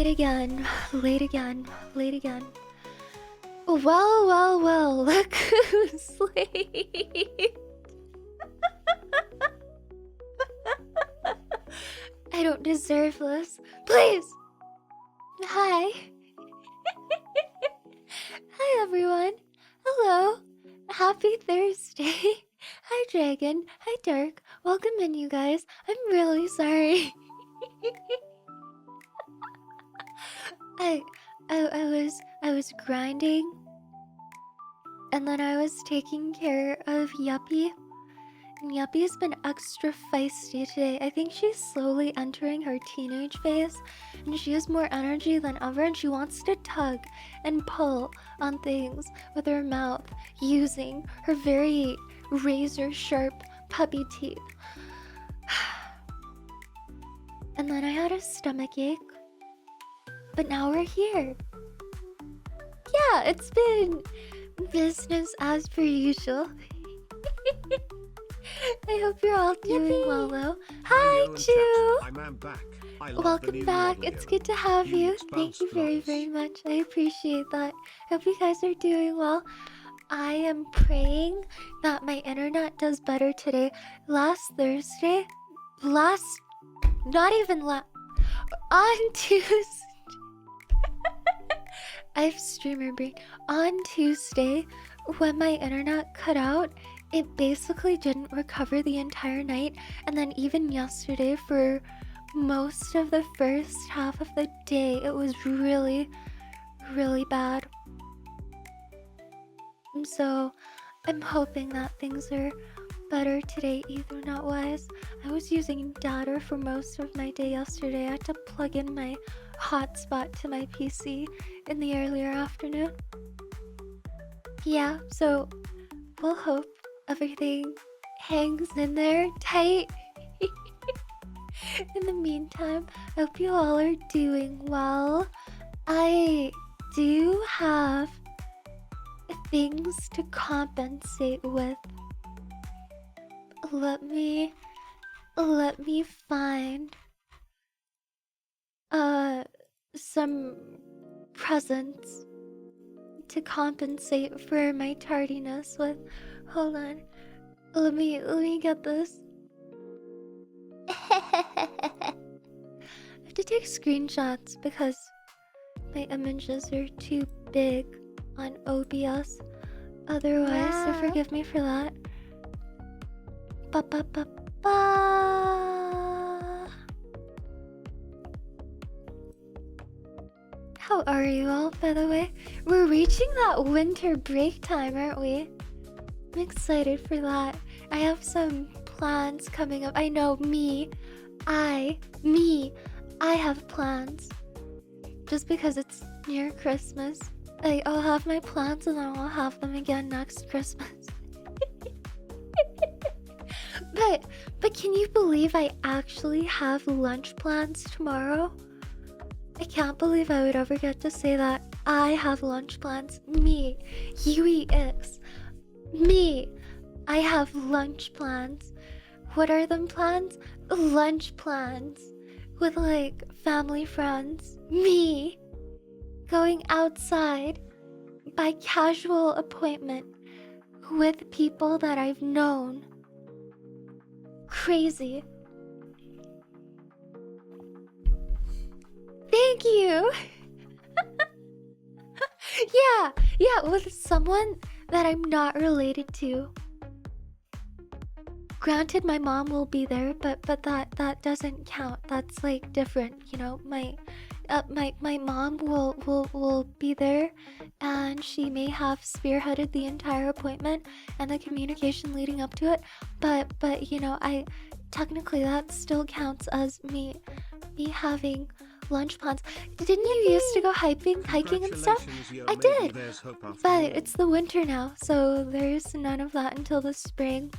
Late again, late again, late again. Well, well, well, look who's late. I don't deserve this. Please! Hi. Hi, everyone. Hello. Happy Thursday. Hi, Dragon. Hi, Dark. Welcome in, you guys. I'm really sorry. I was grinding, and then I was taking care of Yuppie. And Yuppie's been extra feisty today. I think she's slowly entering her teenage phase, and she has more energy than ever, and she wants to tug and pull on things with her mouth using her very razor-sharp puppy teeth. And then I had a stomach ache, but now we're here. Yeah, it's been business as per usual. I hope you're all doing well, though. Hi, Chu! I'm back. Welcome back. It's good to have you. Thank you very, very much. I appreciate that. Hope you guys are doing well. I am praying that my internet does better today. Last Thursday, on Tuesday, I have streamer brain. On Tuesday, when my internet cut out, it basically didn't recover the entire night, and then even yesterday for most of the first half of the day, it was really, really bad. So I'm hoping that things are better today, Ethernet-wise. I was using data for most of my day yesterday. I had to plug in my hotspot to my PC in the earlier afternoon. Yeah, so we'll hope everything hangs in there tight. In the meantime, I hope you all are doing well. I do have things to compensate with. Let me find some presents to compensate for my tardiness with. Hold on. Let me get this. I have to take screenshots because my images are too big on OBS. Otherwise, so forgive me for that. Ba ba ba ba. How are you all, by the way? We're reaching that winter break time, aren't we? I'm excited for that. I have some plans coming up. I know, I have plans. Just because it's near Christmas. I'll have my plans and then I'll have them again next Christmas. But can you believe I actually have lunch plans tomorrow? I can't believe I would ever get to say that. I have lunch plans. Me, UEX. Me, I have lunch plans. What are them plans? Lunch plans. With like family friends. Me, going outside by casual appointment with people that I've known. Crazy. Thank you. Yeah, with someone that I'm not related to. Granted, my mom will be there, but that doesn't count. That's like different, you know. My mom will be there, and she may have spearheaded the entire appointment and the communication leading up to it. But you know, I technically that still counts as me having lunch plans. Didn't you used to go hiking and stuff? I did, but it's the winter now, so there's none of that until the spring.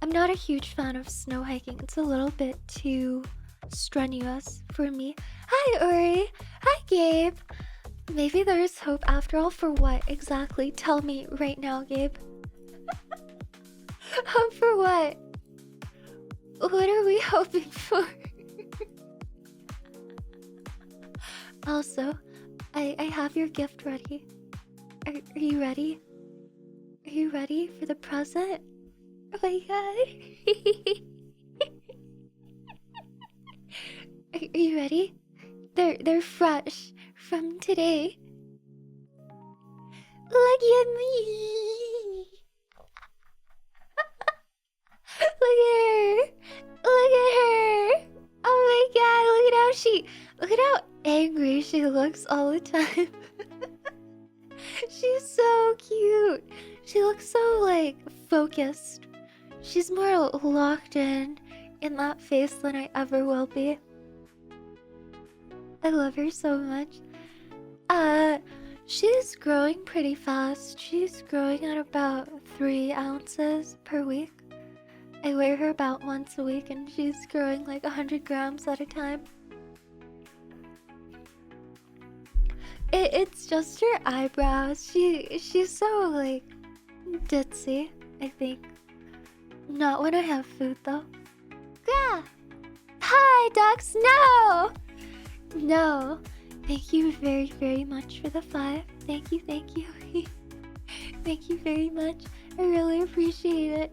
I'm not a huge fan of snow hiking. It's a little bit too strenuous for me. Hi, Uri. Hi, Gabe. Maybe there's hope after all. For what exactly? Tell me right now, Gabe. Hope for what? What are we hoping for? Also, I have your gift ready. Are you ready? Are you ready for the present? Oh my god. Are you ready? They're fresh from today. Look at me. Look at her. Look at her. Oh my god, look at how angry she looks all the time. She's so cute. She looks so like focused. She's more locked in that face than I ever will be. I love her so much. She's growing pretty fast. She's growing at about 3 ounces per week. I weigh her about once a week and she's growing like 100 grams at a time. It's just her eyebrows. She's so like ditzy, I think. Not when I have food though. Yeah. Hi, ducks. No. No. Thank you very, very much for the 5. Thank you, thank you. Thank you very much. I really appreciate it.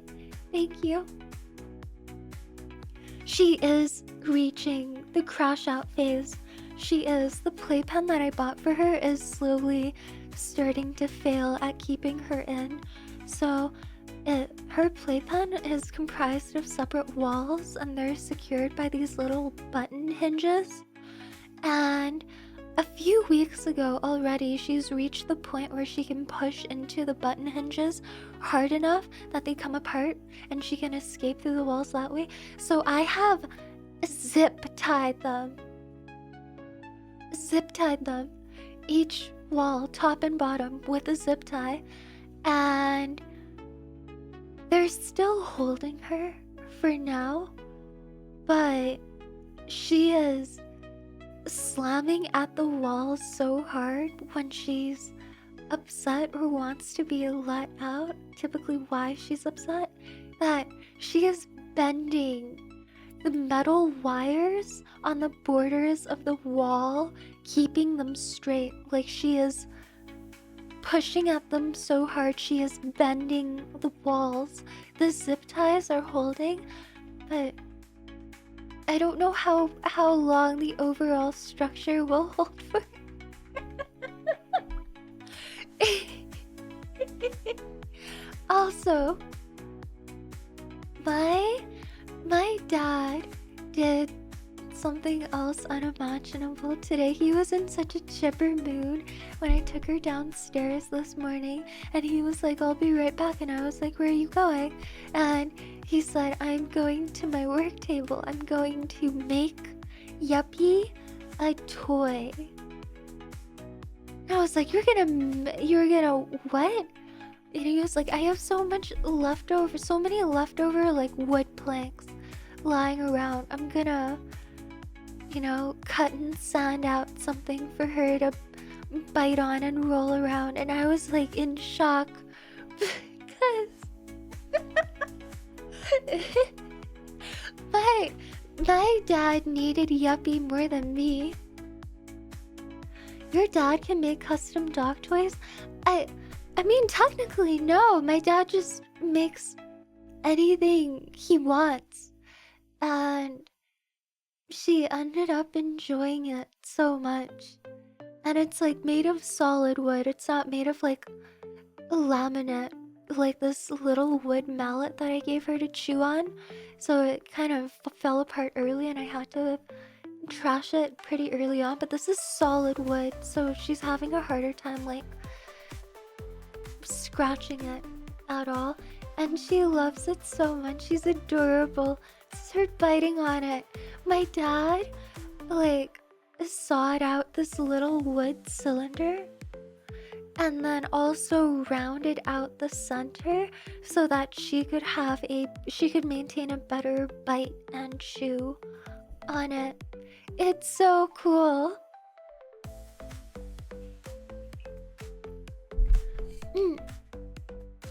Thank you. She is reaching the crash out phase. She is. The playpen that I bought for her is slowly starting to fail at keeping her in. So her playpen is comprised of separate walls and they're secured by these little button hinges. And a few weeks ago already, she's reached the point where she can push into the button hinges hard enough that they come apart and she can escape through the walls that way. So I have zip tied them. Each wall, top and bottom, with a zip tie. And they're still holding her for now. But she is slamming at the walls so hard when she's upset or wants to be let out, typically why she's upset, that she is bending the metal wires on the borders of the wall, keeping them straight. Like she is pushing at them so hard she is bending the walls. The zip ties are holding, but I don't know how long the overall structure will hold for. Also, my dad did something else unimaginable today. He was in such a chipper mood when I took her downstairs this morning, and he was like, I'll be right back, and I was like, where are you going? And he said, I'm going to my work table. I'm going to make Yuppie a toy. And I was like, you're gonna what? And he was like, I have so many leftover like wood planks lying around. I'm gonna, cut and sand out something for her to bite on and roll around. And I was like in shock because my dad needed Yuppie more than me. Your dad can make custom dog toys? I mean, technically, no. My dad just makes anything he wants. And she ended up enjoying it so much. And it's like made of solid wood. It's not made of like a laminate, like this little wood mallet that I gave her to chew on. So it kind of fell apart early and I had to trash it pretty early on. But this is solid wood, so she's having a harder time like scratching it at all. And she loves it so much. She's adorable. Start biting on it. My dad like sawed out this little wood cylinder and then also rounded out the center so that she could maintain a better bite and chew on it. It's so cool.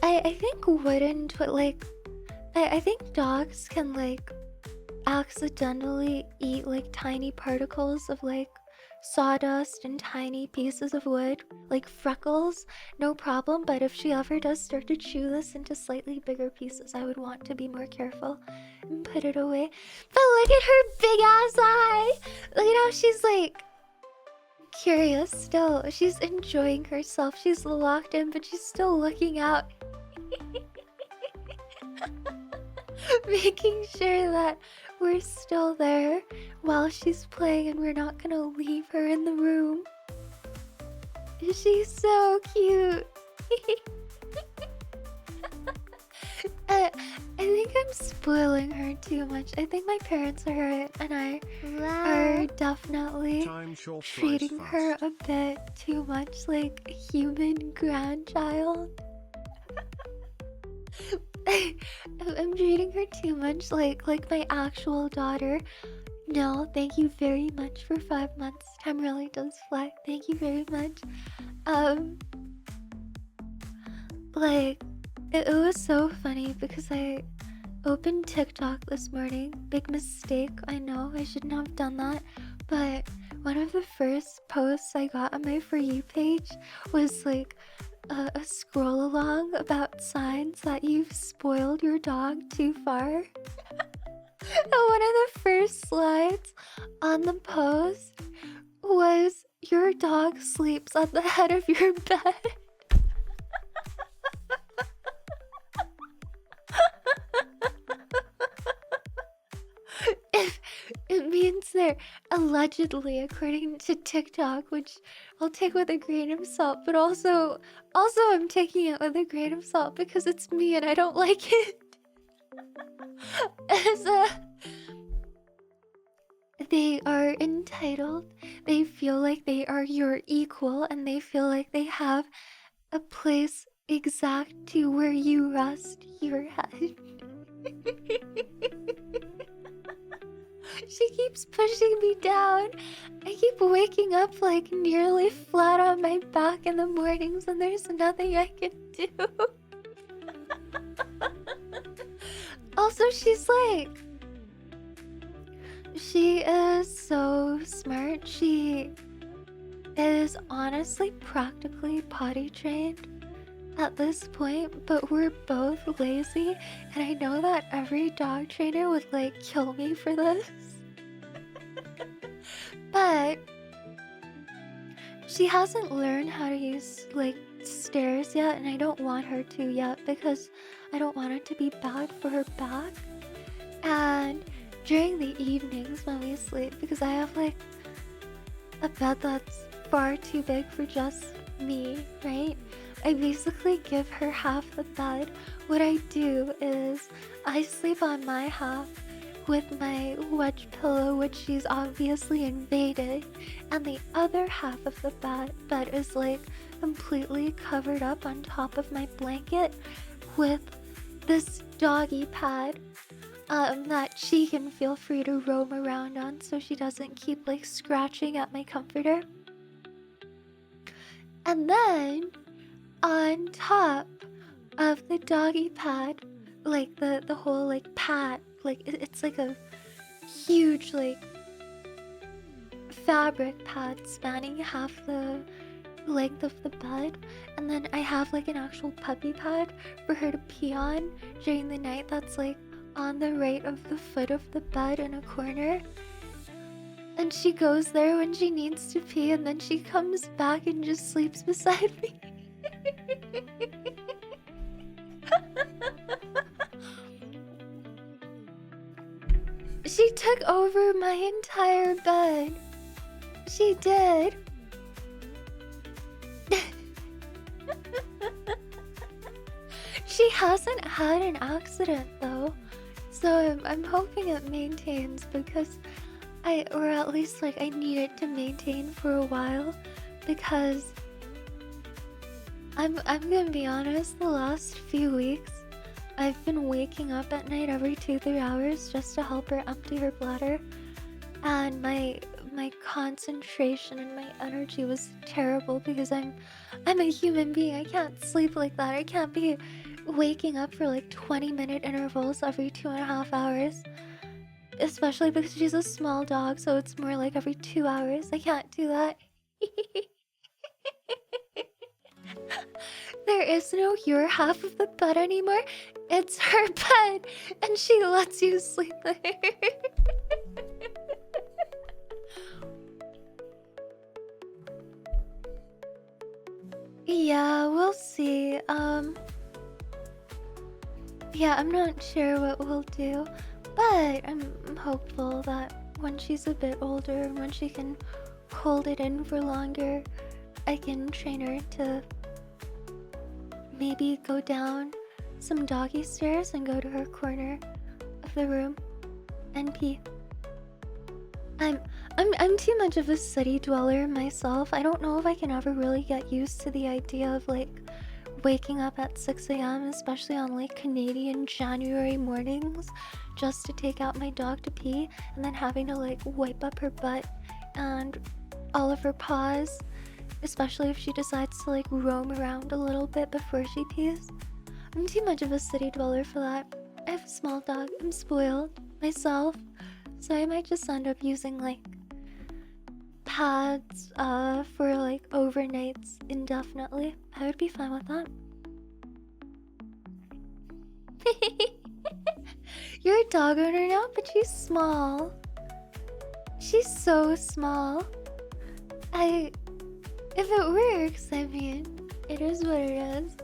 I think wooden I think dogs can like accidentally eat like tiny particles of like sawdust and tiny pieces of wood, like freckles, no problem. But if she ever does start to chew this into slightly bigger pieces, I would want to be more careful and put it away. But look at her big ass eye! Look at how she's like curious still. She's enjoying herself. She's locked in, but she's still looking out. Making sure that we're still there while she's playing and we're not gonna leave her in the room. She's so cute. I think I'm spoiling her too much. I think my parents and I are definitely treating her a bit too much like a human grandchild. I'm treating her too much like my actual daughter. No, thank you very much for 5 months. Time really does fly. Thank you very much. Like, it was so funny because I opened TikTok this morning. Big mistake, I know, I shouldn't have done that. But one of the first posts I got on my For You page was like a scroll along about signs that you've spoiled your dog too far. And one of the first slides on the post was your dog sleeps at the head of your bed. It means they're allegedly, according to TikTok, which I'll take with a grain of salt, but also I'm taking it with a grain of salt because it's me and I don't like it. They are entitled, they feel like they are your equal, and they feel like they have a place exact to where you rest your head. She keeps pushing me down. I keep waking up like nearly flat on my back in the mornings and there's nothing I can do. Also, she is so smart. She is honestly practically potty trained at this point, but we're both lazy, and I know that every dog trainer would like kill me for this. But she hasn't learned how to use like stairs yet, and I don't want her to yet because I don't want it to be bad for her back. And during the evenings when we sleep, because I have like a bed that's far too big for just me, right? I basically give her half the bed. What I do is I sleep on my half with my wedge pillow, which she's obviously invaded, and the other half of the bed is like completely covered up on top of my blanket with this doggy pad that she can feel free to roam around on so she doesn't keep like scratching at my comforter. And then on top of the doggy pad, like the whole like pad, like it's like a huge like fabric pad spanning half the length of the bed, and then I have like an actual puppy pad for her to pee on during the night that's like on the right of the foot of the bed in a corner. And she goes there when she needs to pee, and then she comes back and just sleeps beside me. She took over my entire bed. She did. She hasn't had an accident though, so I'm hoping it maintains because or at least like I need it to maintain for a while, because I'm gonna be honest, the last few weeks I've been waking up at night every 2-3 hours just to help her empty her bladder, and my concentration and my energy was terrible because I'm a human being. I can't sleep like that. I can't be waking up for like 20-minute intervals every 2.5 hours. Especially because she's a small dog, so it's more like every 2 hours. I can't do that. There is no your half of the bed anymore. It's her bed, and she lets you sleep there. Yeah, we'll see. Yeah, I'm not sure what we'll do, but I'm hopeful that when she's a bit older and when she can hold it in for longer, I can train her to maybe go down some doggy stairs and go to her corner of the room and pee. I'm too much of a city dweller myself. I don't know if I can ever really get used to the idea of like waking up at 6 a.m., especially on like Canadian January mornings, just to take out my dog to pee and then having to like wipe up her butt and all of her paws, especially if she decides to like roam around a little bit before she pees. I'm too much of a city dweller for that. I have a small dog. I'm spoiled myself, so I might just end up using like pads for like overnights indefinitely. I would be fine with that. You're a dog owner now, but she's small. She's so small. If it works, I mean, it is what it is.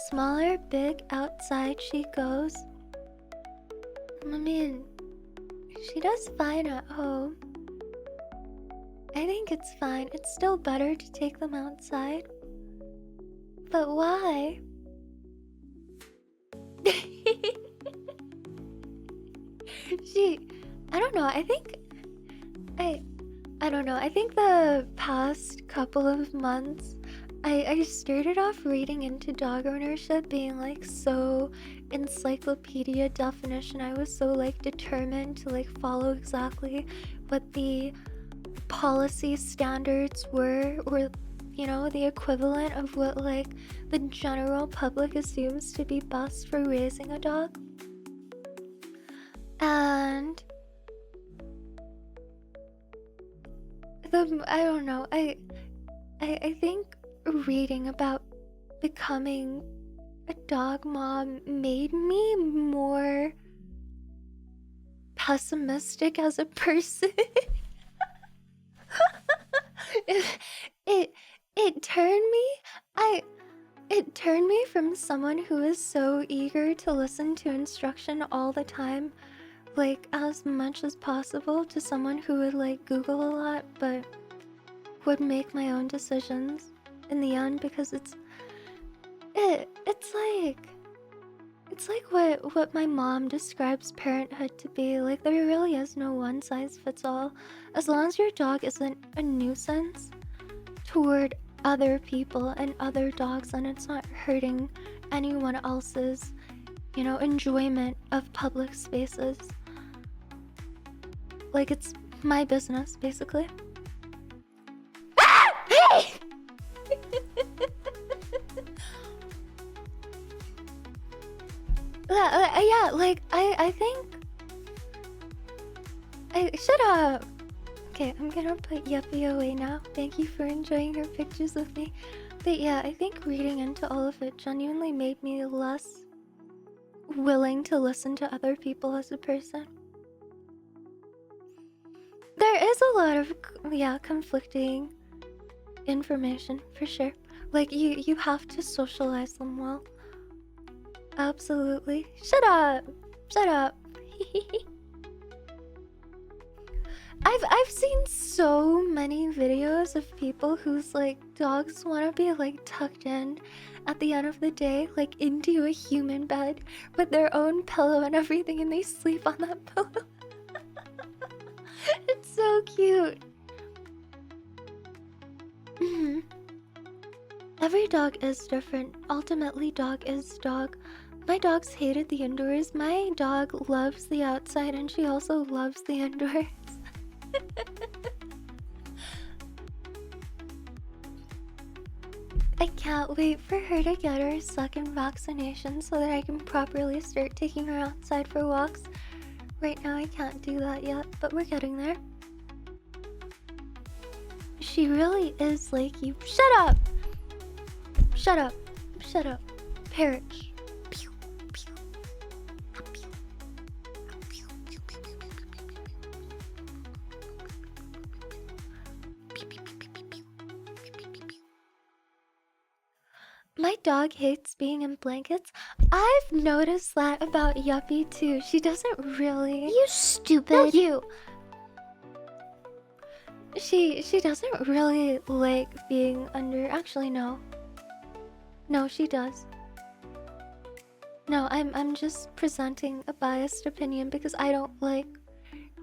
Smaller, big, outside she goes. I mean, she does fine at home. I think it's fine. It's still better to take them outside. But why? I don't know. I don't know. I think the past couple of months, I started off reading into dog ownership, being like so encyclopedia definition. I was so like determined to like follow exactly what the policy standards were, or you know, the equivalent of what like the general public assumes to be best for raising a dog. And I don't know. I think reading about becoming a dog mom made me more pessimistic as a person. it turned me it turned me from someone who is so eager to listen to instruction all the time, like as much as possible, to someone who would like Google a lot but would make my own decisions in the end, because it's like what my mom describes parenthood to be. Like, there really is no one size fits all. As long as your dog isn't a nuisance toward other people and other dogs, and it's not hurting anyone else's, you know, enjoyment of public spaces. Like, it's my business, basically. Hey! Yeah, like, I think... Shut up! Okay, I'm gonna put Yuppie away now. Thank you for enjoying your pictures with me. But yeah, I think reading into all of it genuinely made me less willing to listen to other people as a person. There is a lot of, yeah, conflicting information, for sure. Like, you have to socialize them well. Absolutely. Shut up! Shut up! I've seen so many videos of people whose like dogs want to be like tucked in at the end of the day, like into a human bed with their own pillow and everything, and they sleep on that pillow. It's so cute. Every dog is different. Ultimately, dog is dog. My dogs hated the indoors. My dog loves the outside, and she also loves the indoors. I can't wait for her to get her second vaccination so that I can properly start taking her outside for walks. Right now I can't do that yet, but we're getting there. She really is like you. Shut up! Shut up. Shut up. Perish. My dog hates being in blankets. I've noticed that about Yuppie too. She doesn't really. You stupid. No, you. She doesn't really like being under. Actually, no. No, she does. No, I'm just presenting a biased opinion because I don't like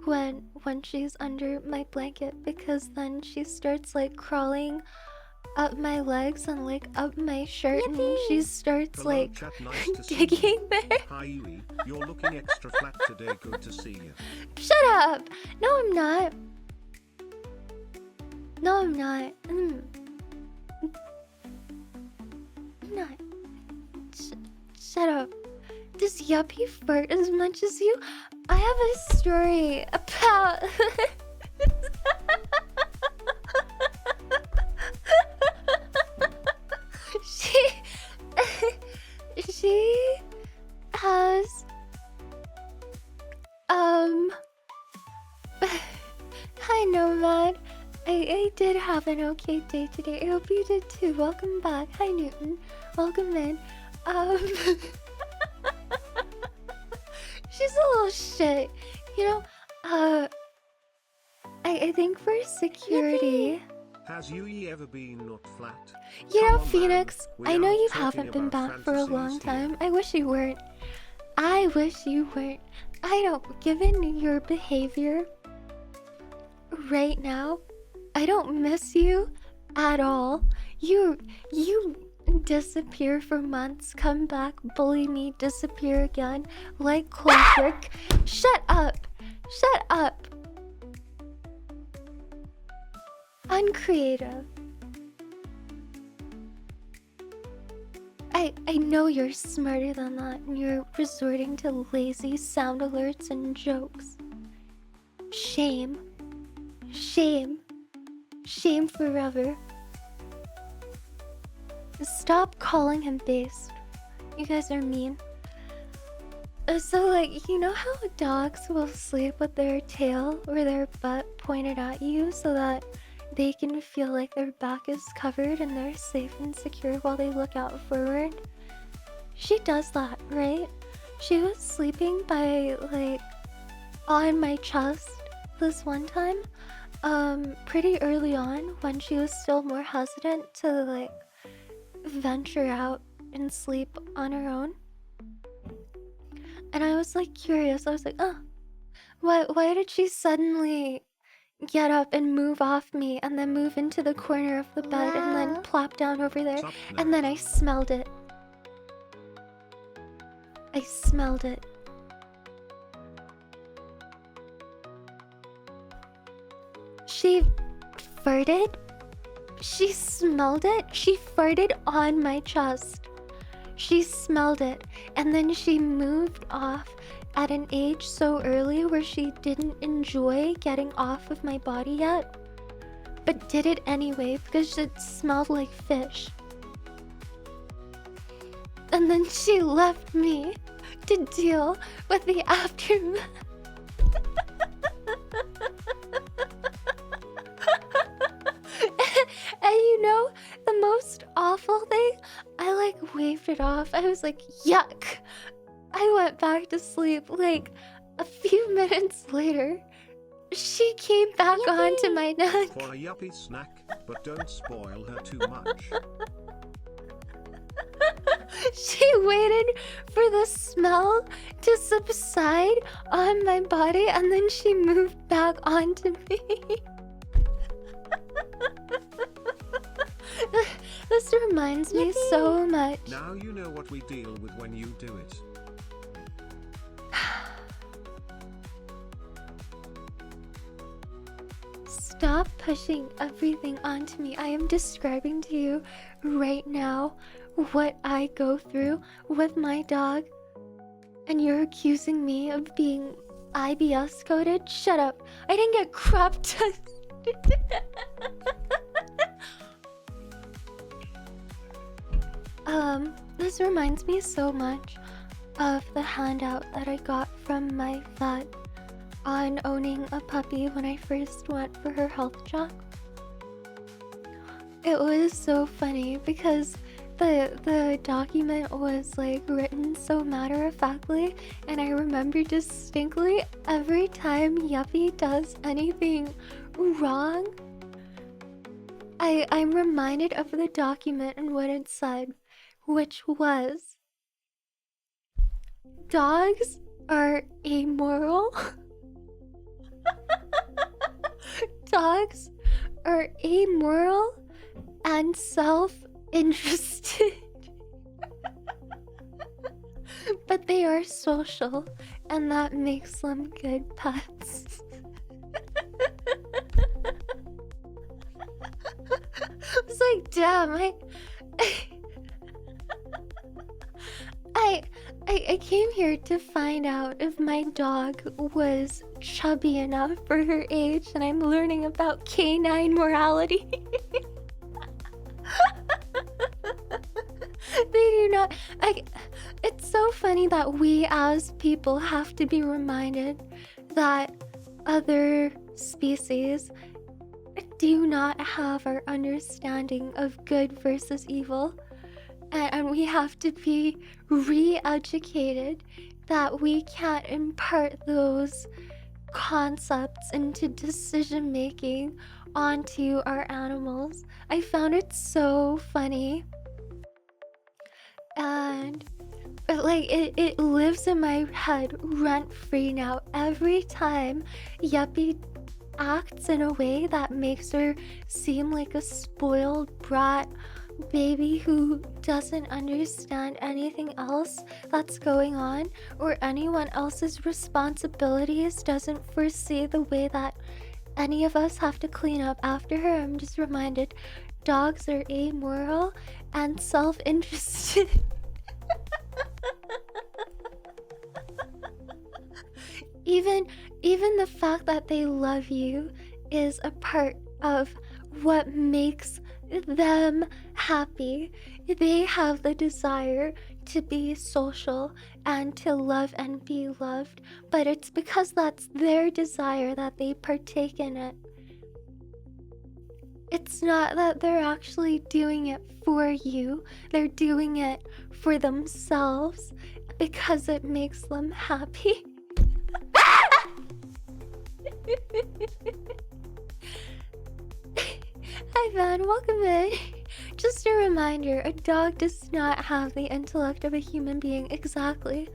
when she's under my blanket, because then she starts like crawling up my legs and like up my shirt. Yippee! And she starts Hello, like chat, nice to see digging you. there. Hi Yui, you're looking extra flat today, good to see you. Shut up! No, I'm not. No, I'm not. I'm not. Shut up. Does Yuppie fart as much as you? I have a story about... she has hi Nomad. I did have an okay day today. I hope you did too. Welcome back. Hi Newton. Welcome in. She's a little shit. You know, I think for security. Has Yui ever been not flat? You know, Come on, Phoenix, man. We I know aren't you talking haven't been about back for a long fantasies here. time. I wish you weren't. I wish you weren't. I don't, given your behavior right now, I don't miss you at all. You disappear for months, come back, bully me, disappear again, like clockwork. Shut up! Shut up! Uncreative. I know you're smarter than that, and you're resorting to lazy sound alerts and jokes. Shame. Shame. Shame forever. Stop calling him based. You guys are mean. So, like, you know how dogs will sleep with their tail or their butt pointed at you so that they can feel like their back is covered and they're safe and secure while they look out forward? She does that, right? She was sleeping by, like, on my chest this one time, pretty early on when she was still more hesitant to, like, venture out and sleep on her own. And I was, like, curious. I was like, oh, why did she suddenly get up and move off me and then move into the corner of the bed and then Wow. plop down over there? Sup, And then I smelled it. I smelled it. She farted? She smelled it? She farted on my chest. She smelled it. And then she moved off at an age so early where she didn't enjoy getting off of my body yet, but did it anyway because it smelled like fish. And then she left me to deal with the aftermath. And you know, the most awful thing, I like waved it off. I was like, yuck. I went back to sleep. Like a few minutes later, she came back onto my neck. For a yuppie snack, but don't spoil her too much. She waited for the smell to subside on my body and then she moved back onto me. This reminds me so much. Now you know what we deal with when you do it. stop pushing everything onto me. I am describing to you right now what I go through with my dog, and you're accusing me of being IBS coded? Shut up. I didn't get crop dusted. This reminds me so much of the handout that I got from my vet on owning a puppy when I first went for her health check. It was so funny because the document was like written so matter-of-factly, and I remember distinctly every time Yuppie does anything wrong, I'm reminded of the document and what it said, which was, dogs are amoral. Dogs are amoral and self-interested. But they are social, and that makes them good pets. I was like, damn, I came here to find out if my dog was chubby enough for her age, and I'm learning about canine morality. They do not. It's so funny that we as people have to be reminded that other species do not have our understanding of good versus evil. And we have to be re-educated that we can't impart those concepts into decision making onto our animals. I found it so funny. And like it lives in my head rent free now. Every time Yuppie acts in a way that makes her seem like a spoiled brat baby who doesn't understand anything else that's going on, or anyone else's responsibilities, doesn't foresee the way that any of us have to clean up after her, I'm just reminded dogs are amoral and self-interested. Even the fact that they love you is a part of what makes them happy. They have the desire to be social and to love and be loved, but it's because that's their desire that they partake in it. It's not that they're actually doing it for you, they're doing it for themselves because it makes them happy. Hi Van, welcome in. Just a reminder, a dog does not have the intellect of a human being. Exactly.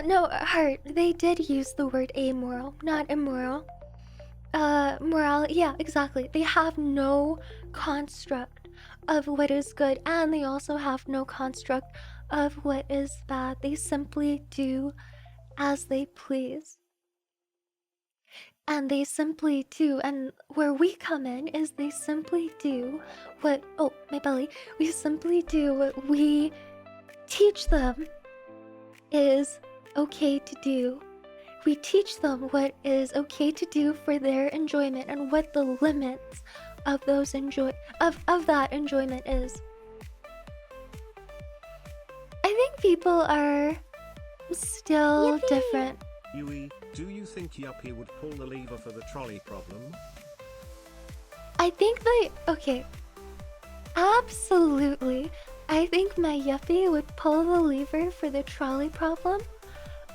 No, Heart, they did use the word amoral, not immoral. Moral, yeah, exactly. They have no construct of what is good, and they also have no construct of what is bad. They simply do as they please. And they simply do, and where we come in is they simply do what, oh, my belly. We simply do what we teach them is okay to do. We teach them what is okay to do for their enjoyment and what the limits of those of that enjoyment is. I think people are still Yippee! different. Yui, do you think Yuppie would pull the lever for the trolley problem? I think okay. Absolutely. I think my Yuppie would pull the lever for the trolley problem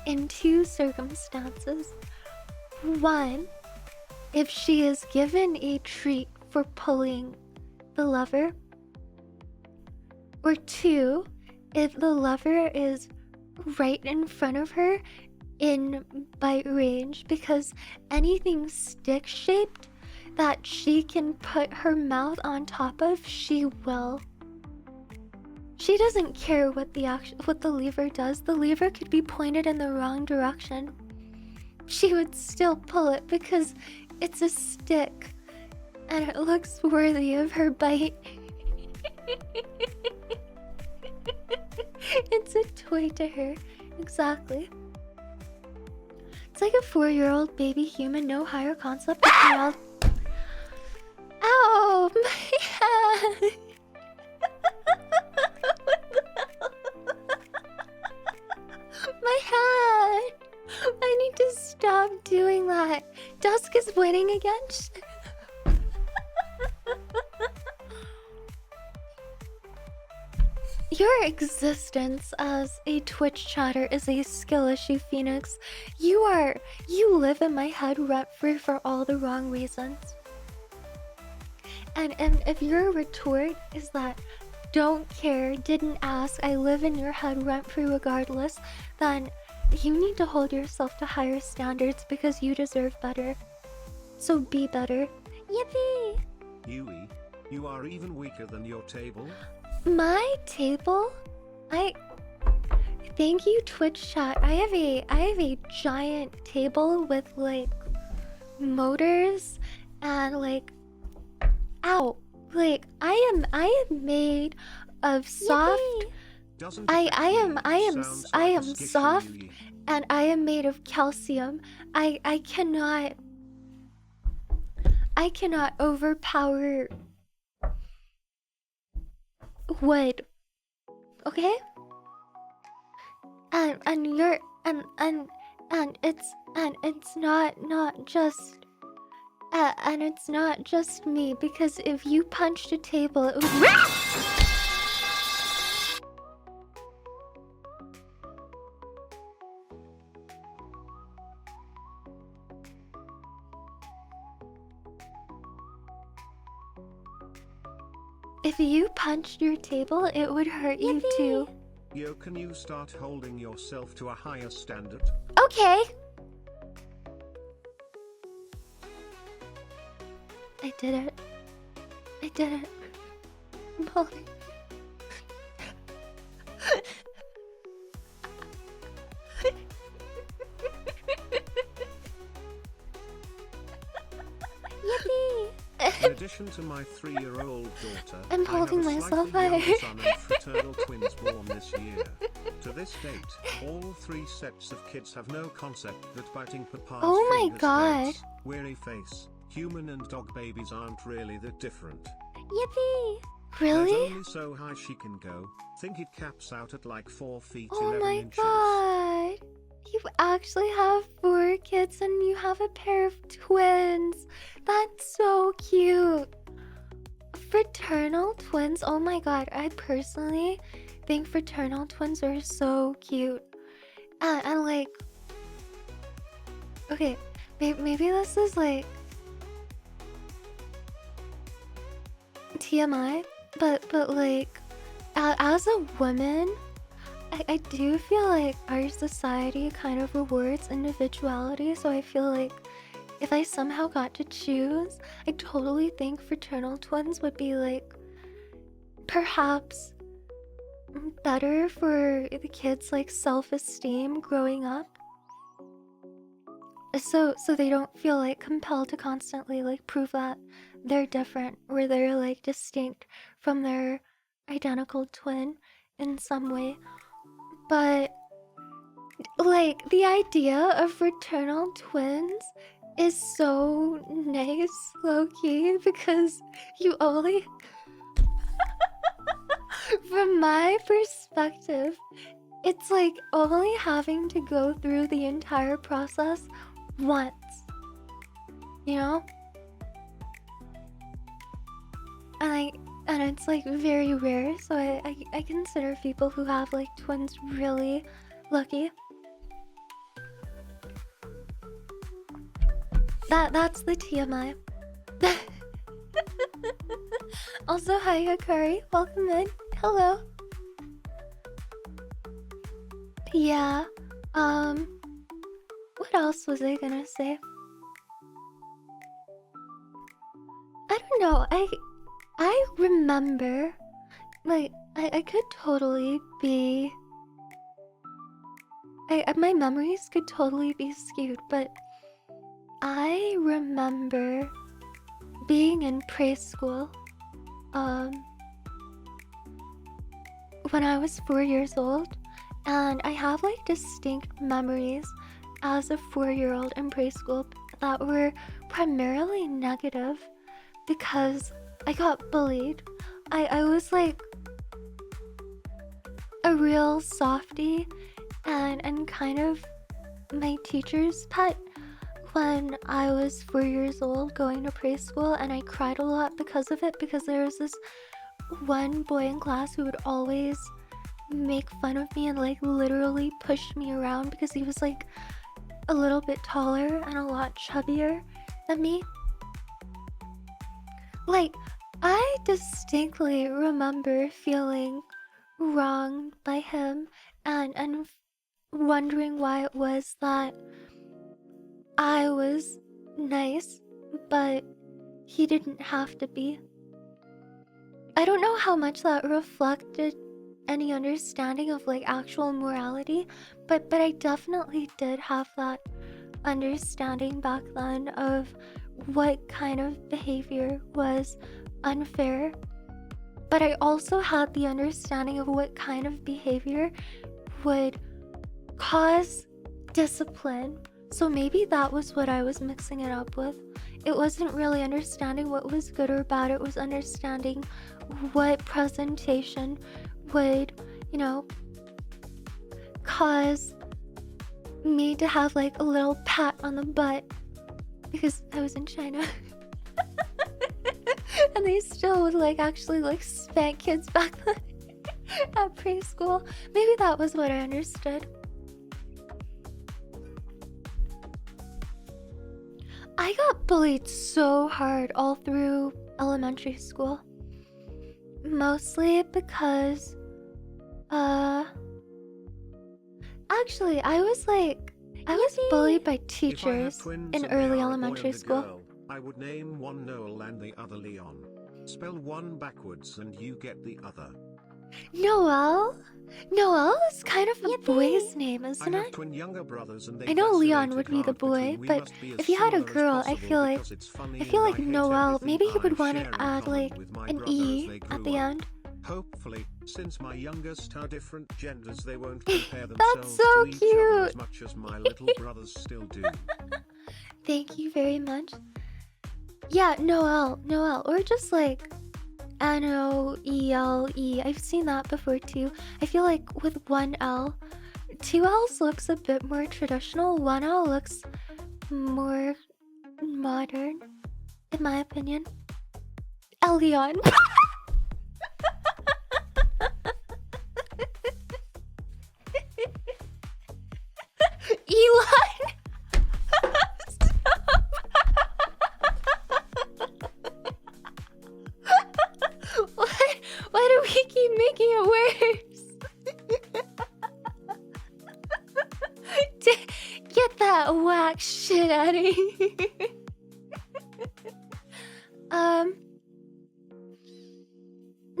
in two circumstances. One, if she is given a treat for pulling the lever. Or two, if the lever is right in front of her in bite range, because anything stick-shaped that she can put her mouth on top of, she will. She doesn't care what the lever does. The lever could be pointed in the wrong direction. she would still pull it because it's a stick and it looks worthy of her bite. It's a toy to her. Exactly. It's like a 4-year-old baby human, no higher concept of child. Ow! My hand! My hand! I need to stop doing that. Dusk is winning again. Your existence as a Twitch chatter is a skill issue, Phoenix. You live in my head rent-free for all the wrong reasons. And if your retort is that don't care, didn't ask, I live in your head rent-free regardless, then you need to hold yourself to higher standards because you deserve better. So be better. Yippee! Yui, you are even weaker than your table. My table? Thank you, Twitch chat. I have a giant table with like motors and like ow. Like I am made of soft I am soft and I am made of calcium. I cannot overpower wood. Okay? And you're and it's not just and it's not just me, because if you punched a table it would if you punched your table it would hurt you too. Yo, can you start holding yourself to a higher standard? Okay. I did it. I did it. I'm holding. Yippee! In addition to my 3-year-old daughter, I'm holding I have a myself slightly younger higher. son and fraternal twins born this year. To this date, all 3 sets of kids have no concept that biting papa's Oh my fingers God. hurts. Weary face, human and dog babies aren't really that different. Yippee! There's Really? only so high she can go. Think it caps out at like 4 feet Oh 11 my inches. God! You actually have 4 kids and you have a pair of twins. That's so cute. Fraternal twins? Oh my God! I personally think fraternal twins are so cute. And like, okay, maybe this is like TMI, but like, as a woman, I do feel like our society kind of rewards individuality, so I feel like if I somehow got to choose, I totally think fraternal twins would be like perhaps better for the kids' like self-esteem growing up. So they don't feel like compelled to constantly like prove that they're different or they're like distinct from their identical twin in some way. But like the idea of fraternal twins is so nice, low-key, because you only from my perspective, it's like only having to go through the entire process once, you know? And it's like very rare, so I consider people who have like twins really lucky. That's the TMI. Also, hi Hikari, welcome in. Hello. Yeah. What else was I gonna say? I don't know. I remember, like, I could totally be my memories could totally be skewed, but I remember being in preschool when I was 4 years old, and I have like distinct memories as a 4-year-old in preschool that were primarily negative because I got bullied. I was like a real softie and kind of my teacher's pet when I was 4 years old going to preschool, and I cried a lot because of it, because there was this one boy in class who would always make fun of me and like literally push me around because he was like a little bit taller and a lot chubbier than me. Like, I distinctly remember feeling wronged by him and wondering why it was that I was nice, but he didn't have to be. I don't know how much that reflected any understanding of like actual morality, but I definitely did have that understanding back then of what kind of behavior was unfair. But I also had the understanding of what kind of behavior would cause discipline. So maybe that was what I was mixing it up with. It wasn't really understanding what was good or bad, it was understanding what presentation would, cause me to have like a little pat on the butt because I was in China. And they still would like actually like spank kids back then at preschool. Maybe that was what I understood. I got bullied so hard all through elementary school. Mostly because, actually, I was bullied by teachers in early elementary school. Girl, I would name one Noel and the other Leon. Spell one backwards and you get the other. Noel? Noel is kind of a boy's name, isn't I have it? twin younger brothers and they I know Leon would be vacillated the hard boy, between we but must be as if you had a similar as girl, I possible feel like because it's funny I feel and like hate Noel, everything maybe you would I want share to in add common like with my an brothers E they at grew the up. end. Hopefully, since my youngest are different genders, they won't compare That's themselves so to each other as cute. much as my little brothers still do. Thank you very much. Yeah, Noel, or just like Noele. I've seen that before too. I feel like with one L, two L's looks a bit more traditional. One L looks more modern, in my opinion. Elion. Elon. Why do we keep making it worse? Get that whack shit out of here.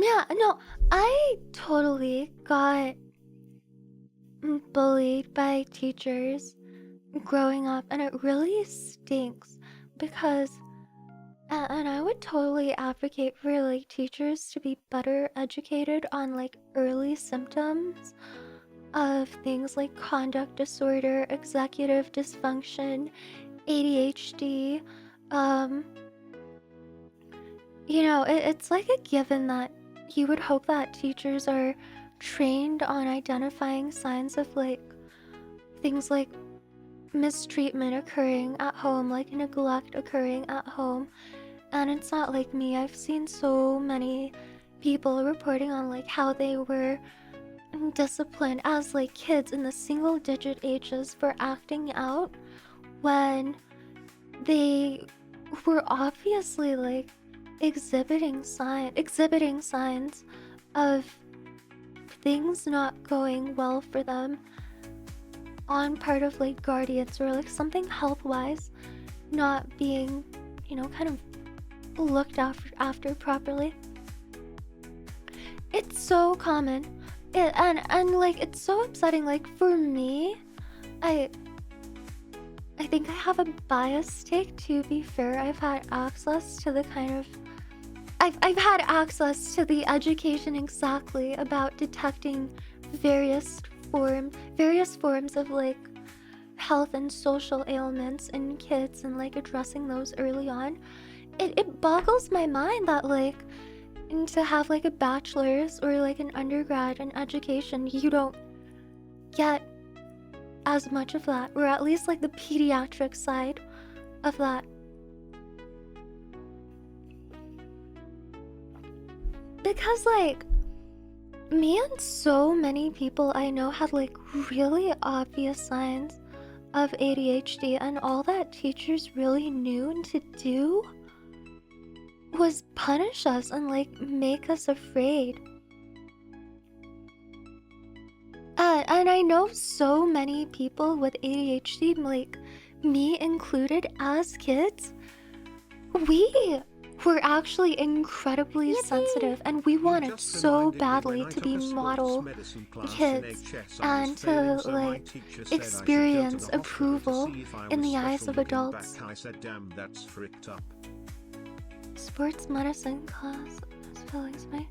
Yeah, no, I totally got bullied by teachers growing up, and it really stinks because and I would totally advocate for like teachers to be better educated on like early symptoms of things like conduct disorder, executive dysfunction, ADHD. It's like a given that you would hope that teachers are trained on identifying signs of like things like mistreatment occurring at home, like neglect occurring at home. And it's not like me. I've seen so many people reporting on like how they were disciplined as like kids in the single digit ages for acting out when they were obviously like exhibiting signs of things not going well for them on part of like guardians, or like something health wise not being kind of looked after properly. It's so common, and like it's so upsetting. Like for me, I I think I have a bias take, to be fair. I've had access to the kind of I've had access to the education exactly about detecting various various forms of like health and social ailments in kids and like addressing those early on. It boggles my mind that like and to have like a bachelor's or like an undergrad in education, you don't get as much of that, or at least like the pediatric side of that. Because like me and so many people I know had like really obvious signs of ADHD, and all that teachers really knew to do was punish us and like make us afraid. And I know so many people with ADHD, like me included, as kids, we were actually incredibly sensitive, and we wanted so badly to be model kids and to like experience approval in the eyes of adults. I said, damn, that's fricked up. Sports medicine class. Spelling's my.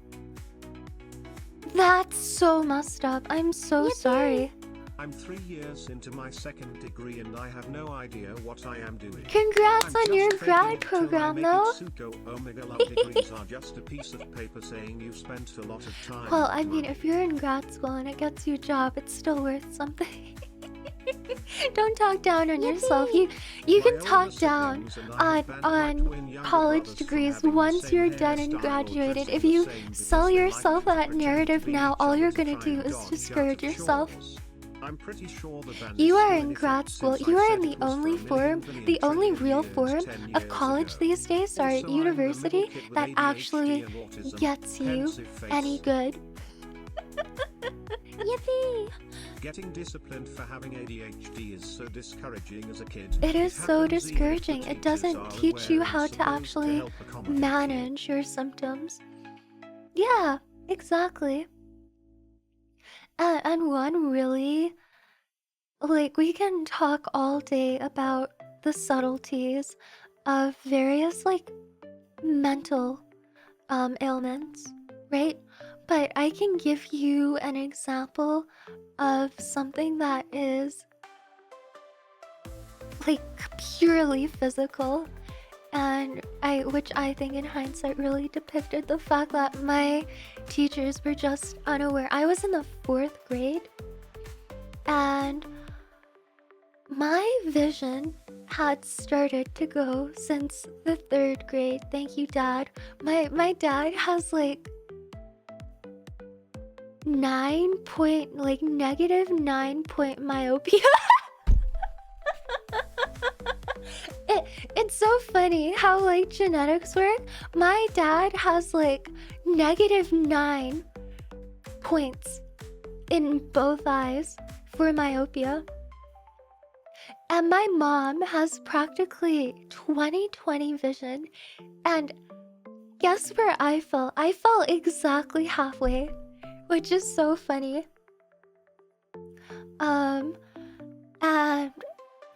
That's so messed up. I'm so sorry. I'm 3 years into my second degree and I have no idea what I am doing. Congrats on your grad program, though. Degrees are just a piece of paper saying you spent a lot of time. Well, I mean, if you're in grad school and it gets you a job, it's still worth something. Don't talk down on yourself. You can talk down on college degrees once you're done and graduated. If you sell yourself that narrative now, all you're gonna do is discourage yourself. I'm pretty sure you are in grad school. You are in the only real form of college these days, or university, that actually gets you any good. Yippee! Getting disciplined for having ADHD is so discouraging as a kid. It is so discouraging. It doesn't teach you how to actually manage your symptoms. Yeah, exactly. And one really, like, we can talk all day about the subtleties of various, like, mental ailments, right? But I can give you an example of something that is like purely physical, and which I think in hindsight really depicted the fact that my teachers were just unaware. I was in the 4th grade and my vision had started to go since the 3rd grade. Thank you, Dad. My dad has like -9 myopia. It's so funny how like genetics work. My dad has like -9 points in both eyes for myopia. And my mom has practically 20/20 vision. And guess where I fell? I fell exactly halfway, which is so funny. And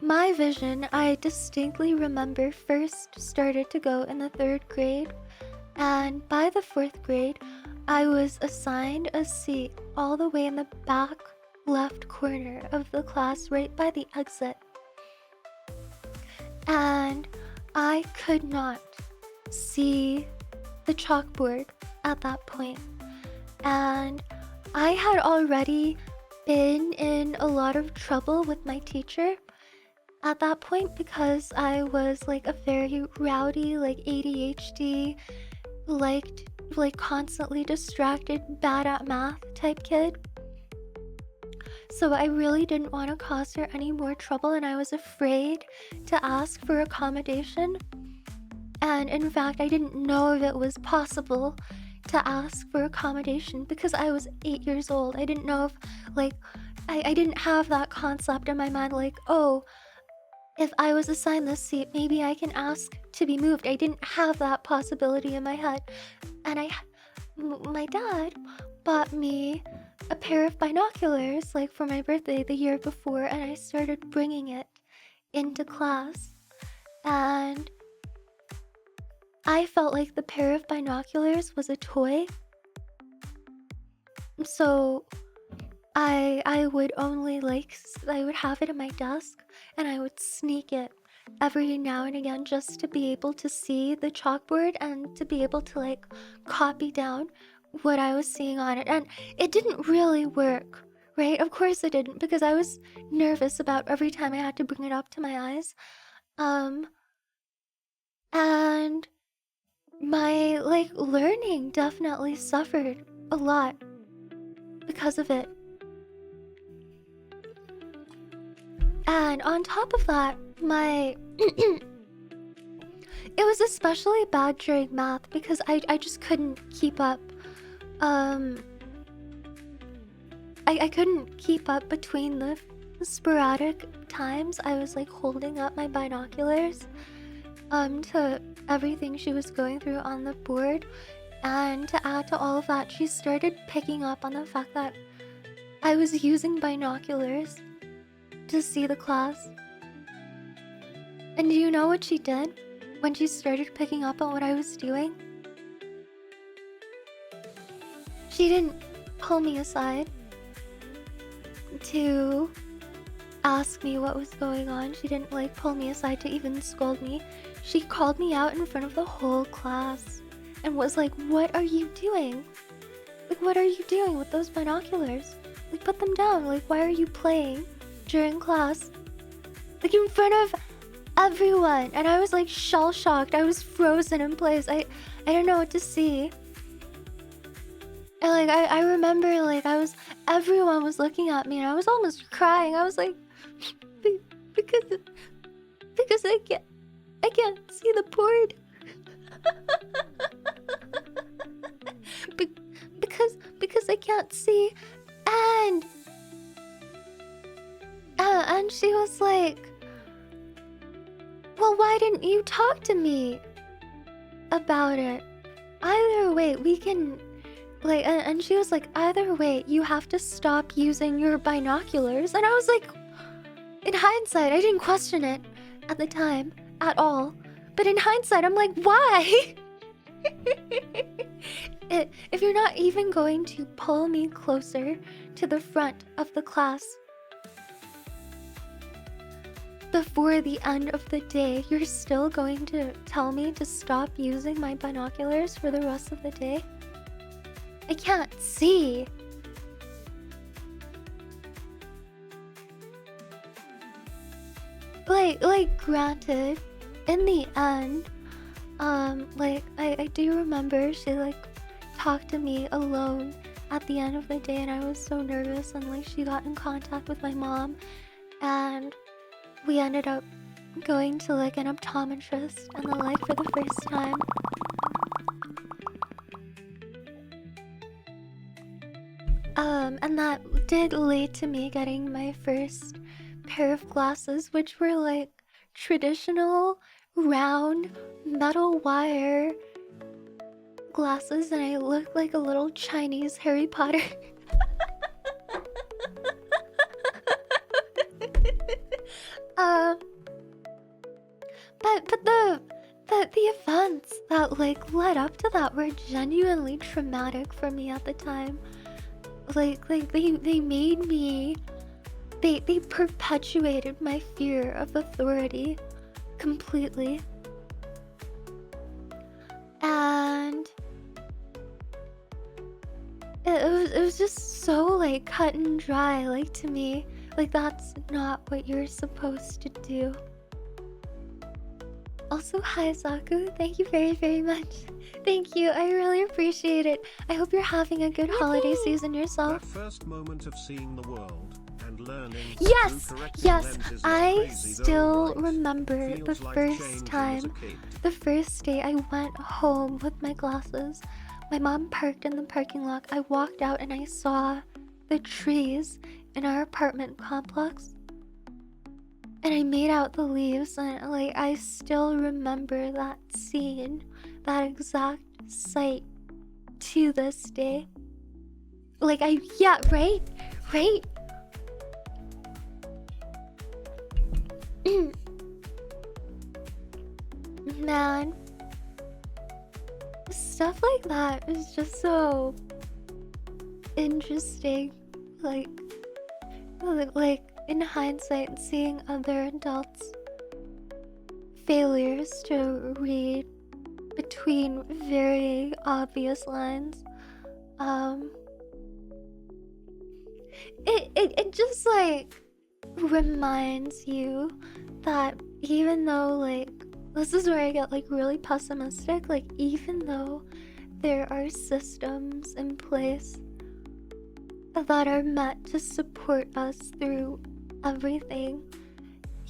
my vision, I distinctly remember, first started to go in the 3rd grade, and by the 4th grade, I was assigned a seat all the way in the back left corner of the class, right by the exit. And I could not see the chalkboard at that point. And I had already been in a lot of trouble with my teacher at that point because I was like a very rowdy, like ADHD, like constantly distracted, bad at math type kid. So I really didn't want to cause her any more trouble, and I was afraid to ask for accommodation. And in fact, I didn't know if it was possible to ask for accommodation because I was 8 years old. I didn't know if, like, I didn't have that concept in my mind, like, oh, if I was assigned this seat, maybe I can ask to be moved. I didn't have that possibility in my head. And my dad bought me a pair of binoculars, like for my birthday the year before, and I started bringing it into class. And I felt like the pair of binoculars was a toy. So I would only I would have it in my desk, and I would sneak it every now and again just to be able to see the chalkboard and to be able to like copy down what I was seeing on it. And it didn't really work, right? Of course it didn't, because I was nervous about every time I had to bring it up to my eyes. And my like learning definitely suffered a lot because of it. And on top of that, my it was especially bad during math because I just couldn't keep up. I couldn't keep up between the sporadic times I was like holding up my binoculars to everything she was going through on the board. And to add to all of that, she started picking up on the fact that I was using binoculars to see the class. And do you know what she did when she started picking up on what I was doing? She didn't pull me aside to ask me what was going on. She didn't like pull me aside to even scold me. She called me out in front of the whole class and was like, "What are you doing? Like, what are you doing with those binoculars? Like, put them down. Like, why are you playing during class? Like, in front of everyone." And I was like shell-shocked. I was frozen in place. I didn't know what to see. And like I remember like everyone was looking at me and I was almost crying. I was like, because I can't see the board. because I can't see. And she was like, "Well, why didn't you talk to me about it? Either way, we can..." Like, and she was like, "Either way, you have to stop using your binoculars." And I was like, in hindsight, I didn't question it at the time at all. But in hindsight, I'm like, why? If you're not even going to pull me closer to the front of the class before the end of the day, you're still going to tell me to stop using my binoculars for the rest of the day? I can't see. Like granted, in the end, like I do remember she like talked to me alone at the end of the day, and I was so nervous, and like she got in contact with my mom, and we ended up going to like an optometrist and the like for the first time. And that did lead to me getting my first pair of glasses, which were like traditional round metal wire glasses, and I looked like a little Chinese Harry Potter. But the events that like led up to that were genuinely traumatic for me at the time. Like they made me, they perpetuated my fear of authority completely. And it was just so like cut and dry, like to me. Like that's not what you're supposed to do. Also, hi Zaku, thank you very, very much. Thank you, I really appreciate it. I hope you're having a good holiday season yourself. That first moment of seeing the world and learning Yes, yes, lenses is I crazy though, still right? remember the Feels like first changing as a time, kid. the first day I went home with my glasses. My mom parked in the parking lot. I walked out and I saw the trees in our apartment complex. And I made out the leaves, and like I still remember that scene, that exact sight to this day. yeah, right? Right? Man, stuff like that is just so interesting. Like, in hindsight, seeing other adults' failures to read between very obvious lines, it just like reminds you that even though, like, this is where I get like really pessimistic, like, even though there are systems in place that are meant to support us through everything,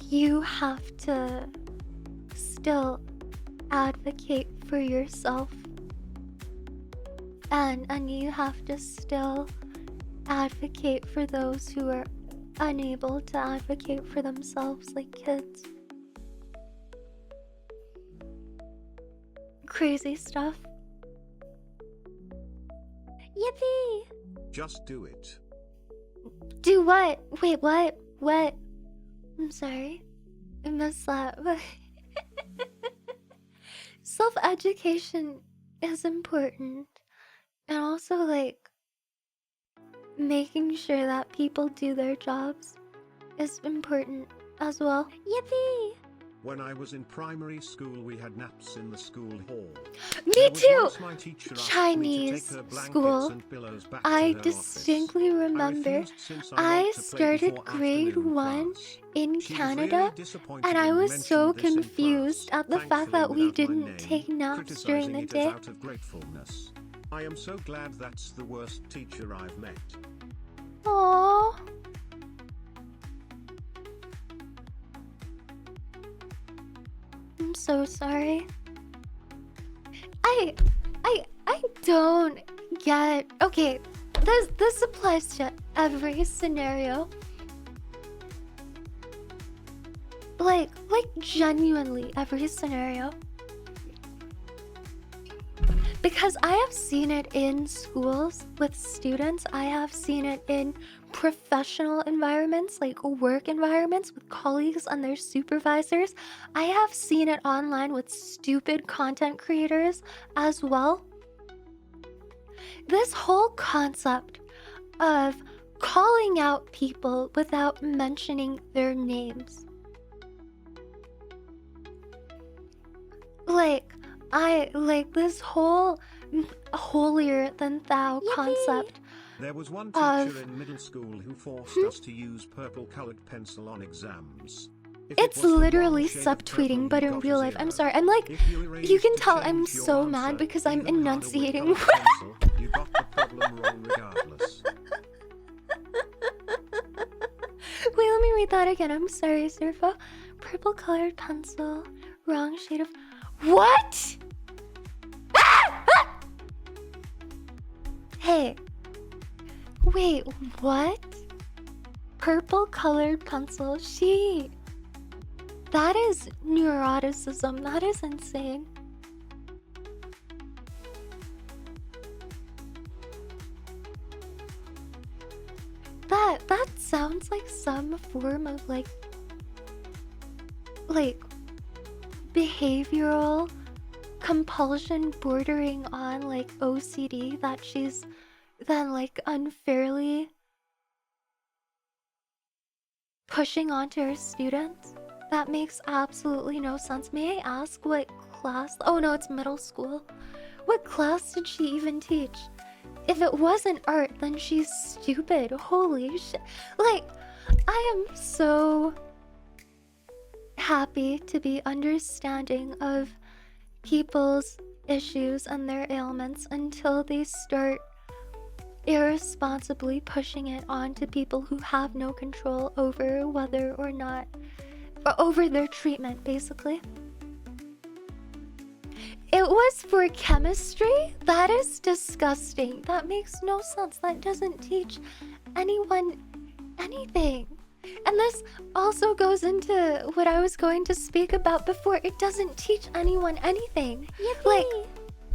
you have to still advocate for yourself, and you have to still advocate for those who are unable to advocate for themselves, like kids. Crazy stuff. Yippee! Just do it. Do what? Wait, what? What? I'm sorry. I missed that. Self-education is important. And also, like, making sure that people do their jobs is important as well. Yippee! When I was in primary school, we had naps in the school hall. Me too! Once my teacher asked Chinese me to take her blankets school. and pillows back I to her distinctly office. remember I refused since I I liked to play started before grade afternoon 1 class. in She was Canada, really disappointed and I and was so mentioned this in confused class, at the fact thankfully that we without my didn't name, take naps during criticizing the it day. as out of gratefulness. I am so glad that's the worst teacher I've met. Aww. I'm so sorry. I don't get. Okay, this applies to every scenario. Like genuinely every scenario. Because I have seen it in schools with students. I have seen it in professional environments, like work environments with colleagues and their supervisors. I have seen it online with stupid content creators as well. This whole concept of calling out people without mentioning their names. I like this whole holier than thou concept. There was one teacher in middle school who forced us to use purple-colored pencil on exams. If it It's was the literally wrong shade of subtweeting, purple, but you in got a real life, I'm 0. sorry. I'm like, If you erased you can to tell I'm change your so answer, mad because I'm even harder with enunciating. colored pencil, you got the problem wrong regardless. Wait, let me read that again. I'm sorry, Surfa. Purple colored pencil, wrong shade of. What? Ah! Ah! Hey. Wait, what? Purple colored pencil? That is neuroticism. That is insane. That sounds like some form of like behavioral compulsion bordering on like OCD that she's then like unfairly pushing onto her students. That makes absolutely no sense. May I ask what class? Oh no, it's middle school. What class did she even teach? If it wasn't art, then she's stupid. Holy shit. Like, I am so happy to be understanding of people's issues and their ailments until they start irresponsibly pushing it onto people who have no control over whether or not, or over their treatment, basically. It was for chemistry? That is disgusting. That makes no sense. That doesn't teach anyone anything. And this also goes into what I was going to speak about before. It doesn't teach anyone anything. Yippee. Like,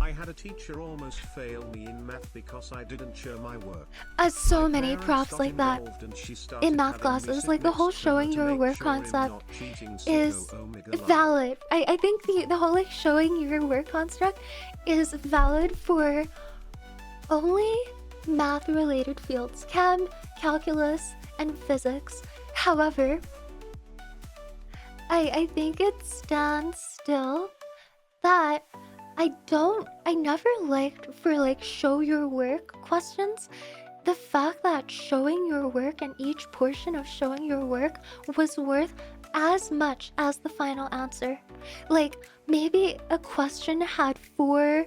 I had a teacher almost fail me in math because I didn't show my work. So My many parents props got like that involved and she started in math having me classes. sit Like the whole next to her showing to your make work sure I'm concept not cheating is sicko omega lie. valid. I think the whole like showing your work construct is valid for only math related fields, chem, calculus, and physics. However, I think it stands still that I never liked for like show your work questions. The fact that showing your work and each portion of showing your work was worth as much as the final answer. Like maybe a question had 4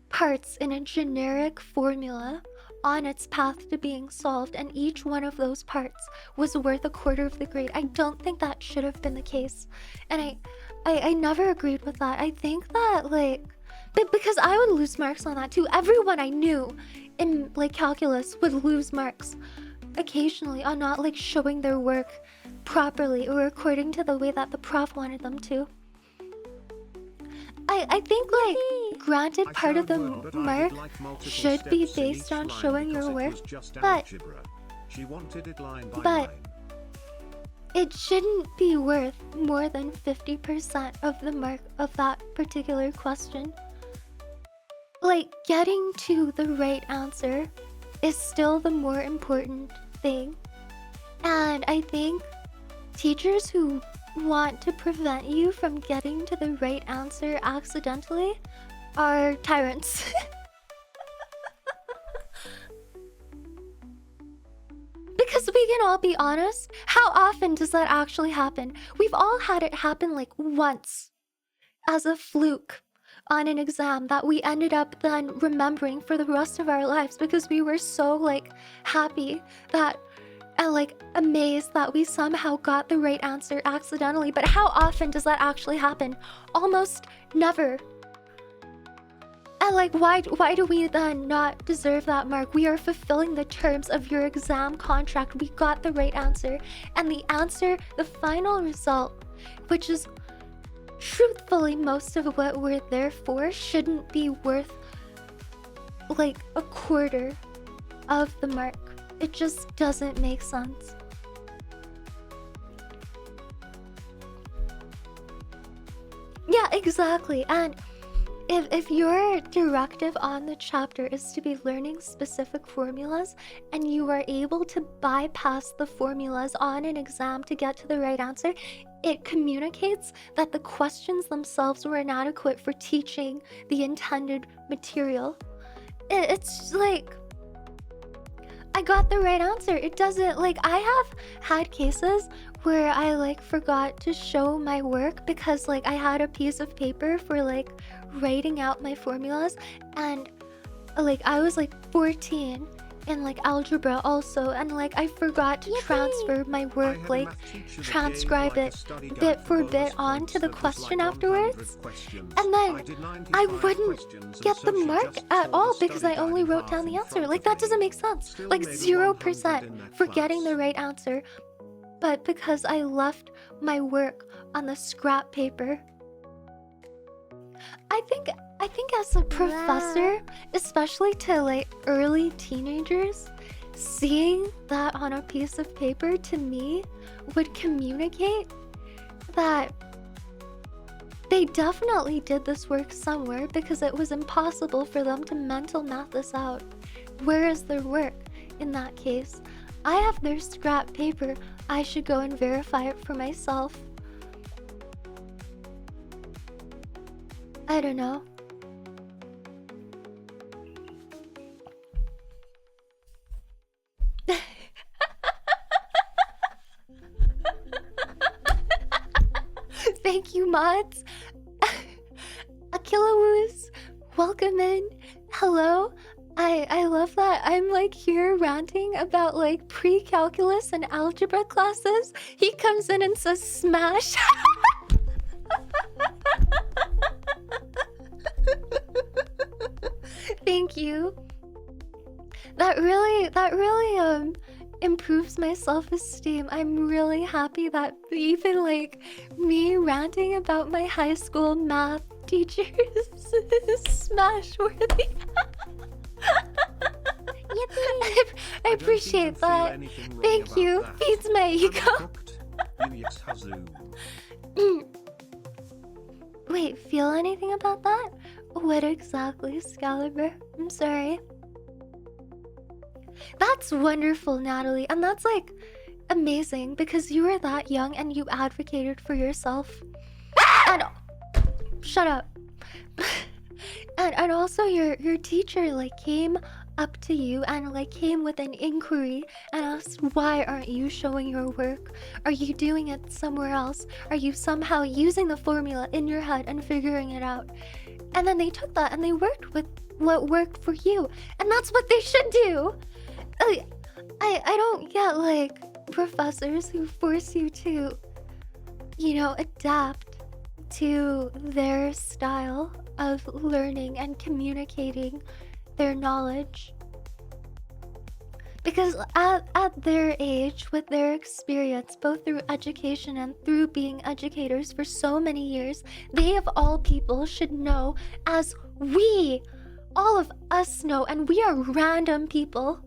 parts in a generic formula on its path to being solved, and each one of those parts was worth a quarter of the grade. I don't think that should have been the case, and I never agreed with that. I think that like, but because I would lose marks on that too. Everyone I knew in like calculus would lose marks occasionally on not like showing their work properly or according to the way that the prof wanted them to. I think like granted I part of showed the work, but I mark did like multiple should be steps in based each on line showing because your it work, was just but algebra. She wanted it line by but line. it shouldn't be worth more than 50% of the mark of that particular question. Like getting to the right answer is still the more important thing. And I think teachers who want to prevent you from getting to the right answer accidentally are tyrants. Because we can all be honest, how often does that actually happen? We've all had it happen like once as a fluke on an exam that we ended up then remembering for the rest of our lives because we were so like happy that and like amazed that we somehow got the right answer accidentally. But how often does that actually happen? Almost never. And like why do we then not deserve that mark? We are fulfilling the terms of your exam contract. We got the right answer, and the answer, the final result, which is truthfully most of what we're there for, shouldn't be worth like a quarter of the mark. It just doesn't make sense. Yeah, exactly. And if your directive on the chapter is to be learning specific formulas and you are able to bypass the formulas on an exam to get to the right answer, it communicates that the questions themselves were inadequate for teaching the intended material. It's like, I got the right answer. It doesn't, like, I have had cases where I like forgot to show my work because like I had a piece of paper for like writing out my formulas, and like I was like 14 in like algebra also, and like I forgot to transfer my work, like transcribe it bit for bit onto the question afterwards, and then I wouldn't get the mark at all because I only wrote down the answer. Like that doesn't make sense. Like 0% for getting the right answer, but because I left my work on the scrap paper. I think as a professor, especially to like early teenagers, seeing that on a piece of paper to me would communicate that they definitely did this work somewhere because it was impossible for them to mental math this out. Where is their work in that case? I have their scrap paper. I should go and verify it for myself. I don't know. Thank you, mods. Akilawoos, welcome in. Hello. I love that I'm like here ranting about like pre-calculus and algebra classes. He comes in and says smash. Thank you. That really improves my self-esteem. I'm really happy that even like me ranting about my high school math teachers smash worthy. I appreciate that. Thank you. Feeds my ego. Wait, feel anything about that? What exactly, Excalibur? I'm sorry. That's wonderful, Natalie. And that's like amazing because you were that young and you advocated for yourself. And shut up. and also your teacher like came up to you and like came with an inquiry and asked, why aren't you showing your work? Are you doing it somewhere else? Are you somehow using the formula in your head and figuring it out? And then they took that and they worked with what worked for you. And that's what they should do. I don't get like professors who force you to, you know, adapt to their style of learning and communicating their knowledge. Because at their age, with their experience, both through education and through being educators for so many years, they of all people should know, as we, all of us know, and we are random people,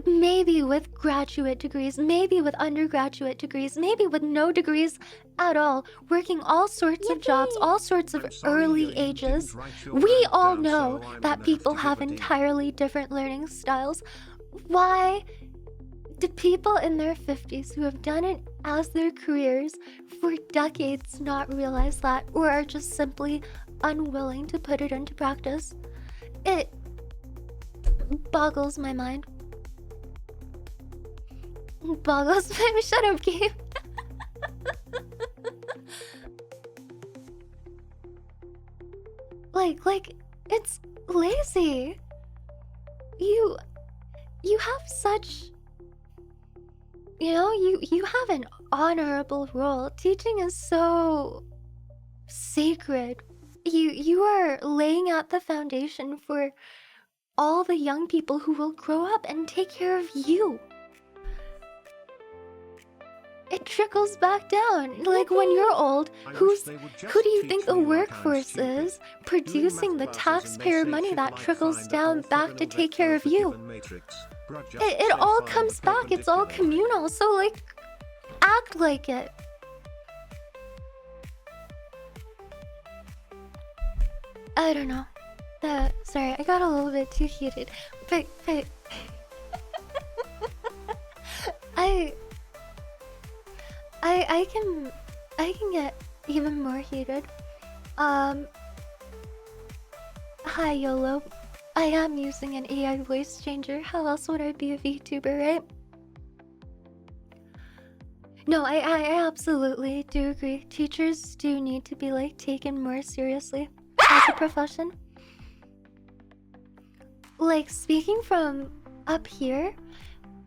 maybe with graduate degrees, maybe with undergraduate degrees, maybe with no degrees at all, working all sorts of jobs, all sorts of early ages. We all know that people have entirely different learning styles. Why do people in their 50s who have done it as their careers for decades not realize that, or are just simply unwilling to put it into practice? It boggles my mind. Boggles my shut up, Gabe. like it's lazy. You have such, you know, you have an honorable role. Teaching is so sacred. You are laying out the foundation for all the young people who will grow up and take care of you. It trickles back down. Like when you're old, who do you think the workforce is producing the taxpayer money that trickles down back to take care of you? It all comes back. It's all communal. So like, act like it. I don't know. Sorry, I got a little bit too heated. But I can get even more heated. Hi YOLO. I am using an AI voice changer. How else would I be a VTuber, right? No, I absolutely do agree. Teachers do need to be like taken more seriously as a profession. Like speaking from up here,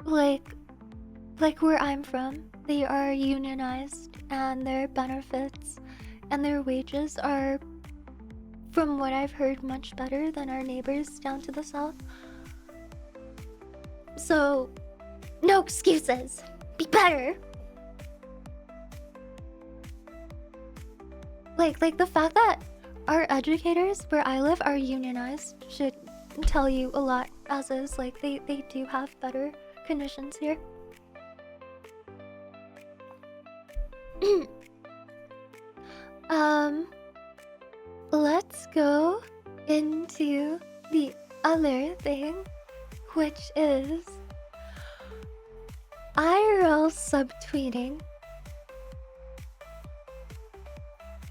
like where I'm from, they are unionized and their benefits and their wages are, from what I've heard, much better than our neighbors down to the south. So, no excuses. Be better. Like the fact that our educators where I live are unionized should tell you a lot, as is like they do have better conditions here. Let's go into the other thing, which is IRL subtweeting.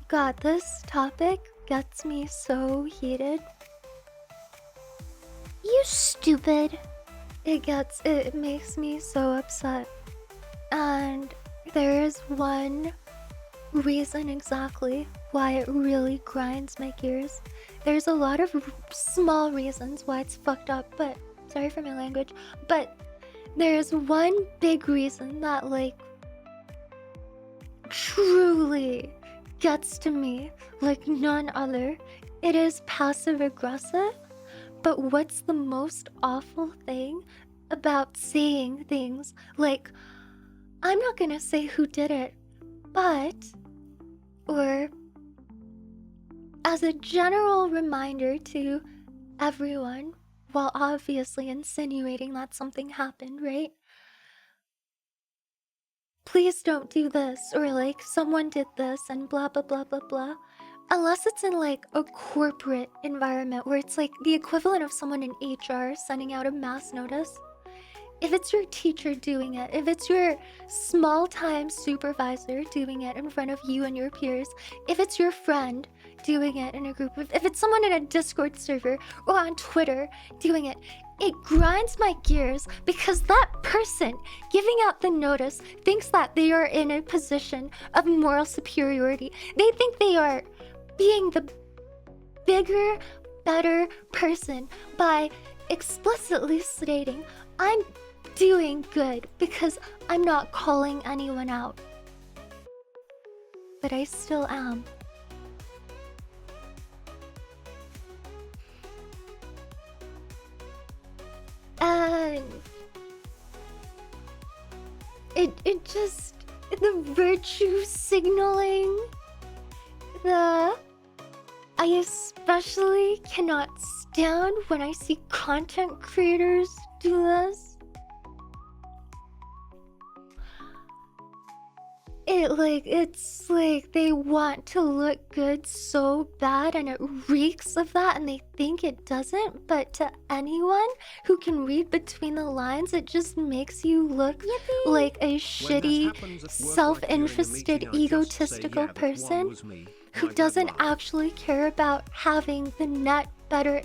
God, this topic gets me so heated. You stupid. It makes me so upset. And there is one reason exactly why it really grinds my gears. There's a lot of small reasons why it's fucked up, but sorry for my language, but there's one big reason that like truly gets to me like none other. It is passive aggressive. But what's the most awful thing about saying things like, I'm not gonna say who did it, but, or as a general reminder to everyone, while obviously insinuating that something happened, right? Please don't do this, or like someone did this and blah blah blah blah blah. Unless it's in like a corporate environment where it's like the equivalent of someone in HR sending out a mass notice. If it's your teacher doing it, if it's your small-time supervisor doing it in front of you and your peers, if it's your friend doing it in a group, if it's someone in a Discord server or on Twitter doing it, it grinds my gears because that person giving out the notice thinks that they are in a position of moral superiority. They think they are being the bigger, better person by explicitly stating, I'm doing good because I'm not calling anyone out. But I still am. And it just, the virtue signaling, I especially cannot stand when I see content creators do this. It's like they want to look good so bad and it reeks of that and they think it doesn't, but to anyone who can read between the lines, it just makes you look like a shitty, self-interested, egotistical person who doesn't actually care about having the net better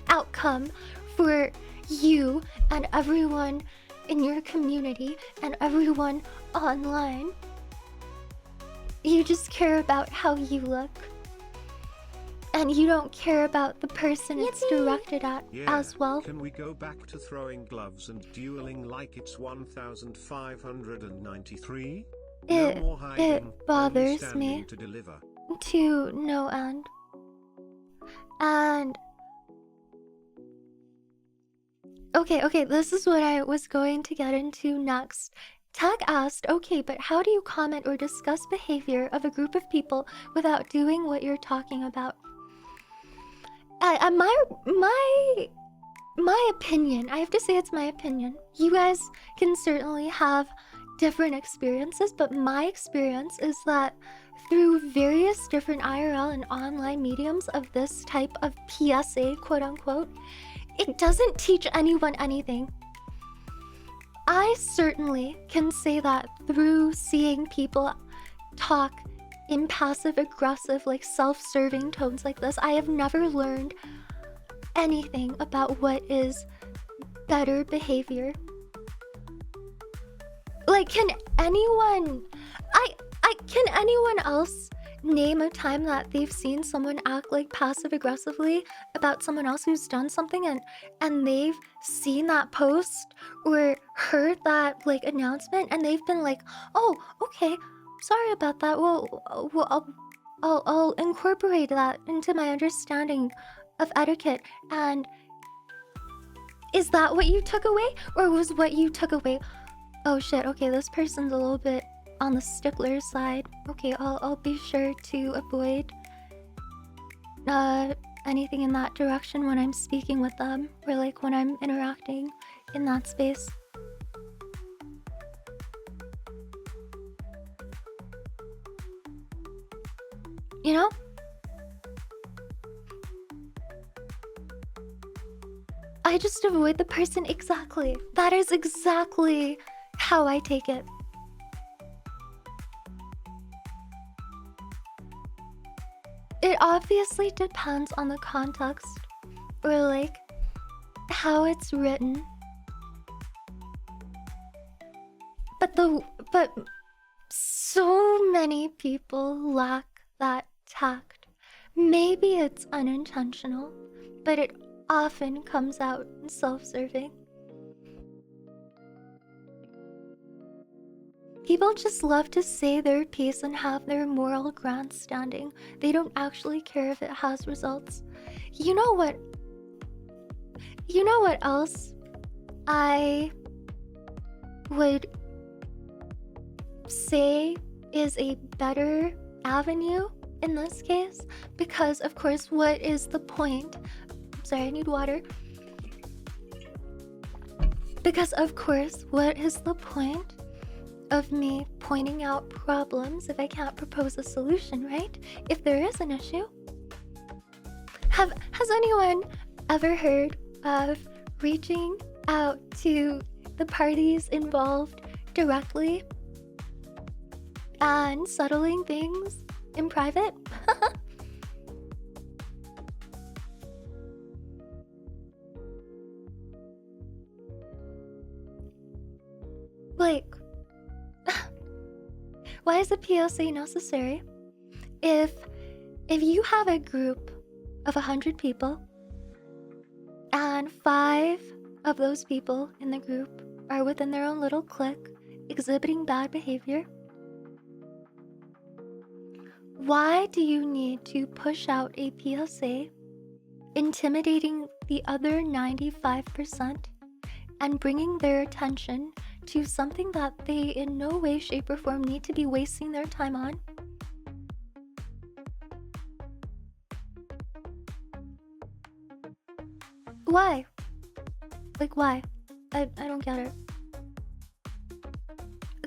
outcome for you and everyone in your community and everyone online. You just care about how you look. And you don't care about the person it's directed at as well. Can we go back to throwing gloves and dueling like it's 1593? No more hiding, It bothers only me standing to deliver. to no end. And okay, this is what I was going to get into next. Tag asked, okay, but how do you comment or discuss behavior of a group of people without doing what you're talking about? My opinion, I have to say it's my opinion. You guys can certainly have different experiences, but my experience is that through various different IRL and online mediums of this type of PSA, quote unquote, it doesn't teach anyone anything. I certainly can say that through seeing people talk in passive-aggressive, like self-serving tones like this, I have never learned anything about what is better behavior. Like, can anyone else name a time that they've seen someone act like passive-aggressively about someone else who's done something and they've seen that post or heard that like announcement and they've been like, oh, okay, sorry about that. Well, I'll incorporate that into my understanding of etiquette. And is that what you took away, or was what you took away, oh shit, okay, this person's a little bit on the stickler side. Okay, I'll be sure to avoid anything in that direction when I'm speaking with them or like when I'm interacting in that space. You know? I just avoid the person exactly. That is exactly how I take it. It obviously depends on the context or like how it's written. But so many people lack that tact. Maybe it's unintentional, but it often comes out self-serving. People just love to say their piece and have their moral grandstanding. They don't actually care if it has results. You know what else I would say is a better avenue in this case, because of course, what is the point? Sorry, I need water. Because of course, what is the point of me pointing out problems if I can't propose a solution, right? If there is an issue. Has anyone ever heard of reaching out to the parties involved directly and settling things in private? Like, why is a POC necessary? If you have a group of 100 people and 5 of those people in the group are within their own little clique exhibiting bad behavior, why do you need to push out a PSA intimidating the other 95% and bringing their attention to something that they in no way, shape, or form need to be wasting their time on? Why? Like, why? I don't get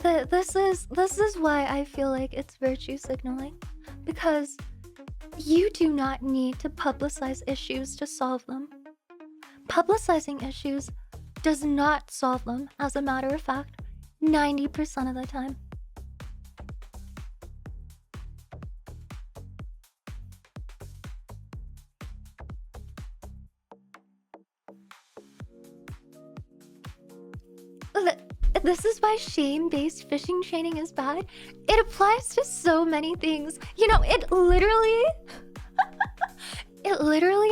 it. This is why I feel like it's virtue signaling. Because you do not need to publicize issues to solve them. Publicizing issues does not solve them, as a matter of fact, 90% of the time. This is why shame-based phishing training is bad. It applies to so many things. You know, it literally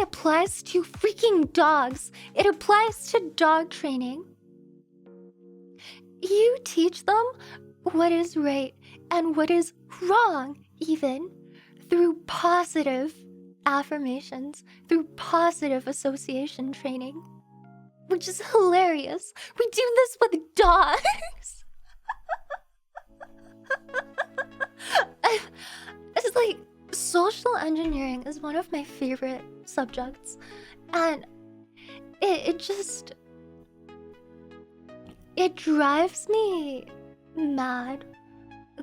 applies to freaking dogs. It applies to dog training. You teach them what is right and what is wrong, even through positive affirmations, through positive association training. Which is hilarious. We do this with dogs. It's like, social engineering is one of my favorite subjects. And it drives me mad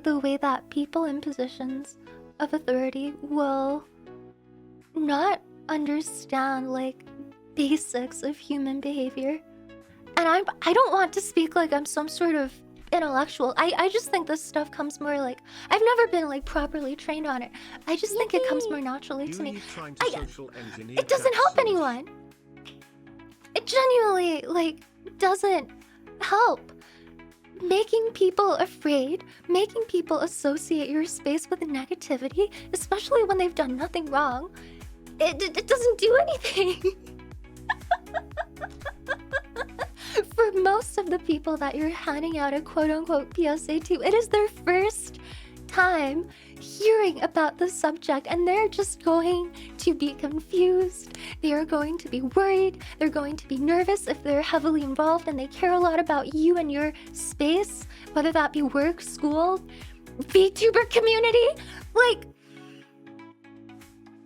the way that people in positions of authority will not understand, like, basics of human behavior. And I don't want to speak like I'm some sort of intellectual. I just think this stuff comes more like, I've never been like properly trained on it. I just think it comes more naturally to me. It doesn't help anyone. It genuinely like doesn't help. Making people afraid, making people associate your space with negativity, especially when they've done nothing wrong, it doesn't do anything. For most of the people that you're handing out a quote-unquote PSA to, it is their first time hearing about the subject, and they're just going to be confused. They are going to be worried. They're going to be nervous if they're heavily involved and they care a lot about you and your space, whether that be work, school, VTuber community. Like,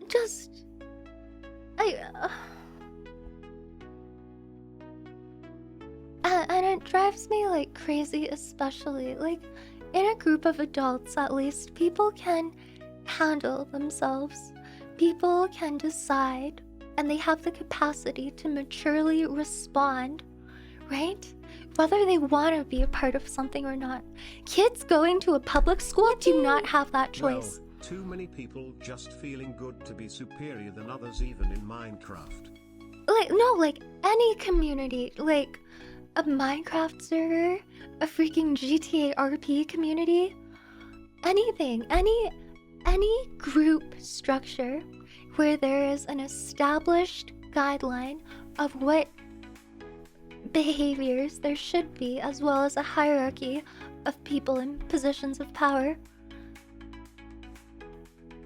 just... And it drives me like crazy, especially like in a group of adults. At least people can handle themselves, people can decide, and they have the capacity to maturely respond, right? Whether they want to be a part of something or not. Kids going to a public school do not have that choice. Well, too many people just feeling good to be superior than others, even in Minecraft. Like, no, like any community, like a Minecraft server, a freaking GTA RP community, anything, any group structure where there is an established guideline of what behaviors there should be, as well as a hierarchy of people in positions of power.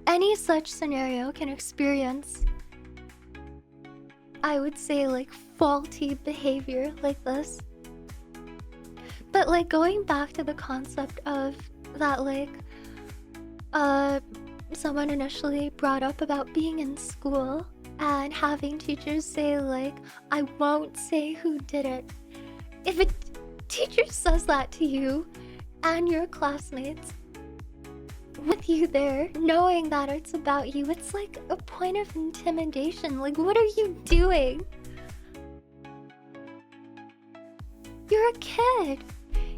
Any such scenario can experience, I would say, like faulty behavior like this. But like going back to the concept of that, like someone initially brought up about being in school and having teachers say, like, I won't say who did it. If a teacher says that to you and your classmates with you there, knowing that it's about you, it's like a point of intimidation. Like, what are you doing? You're a kid.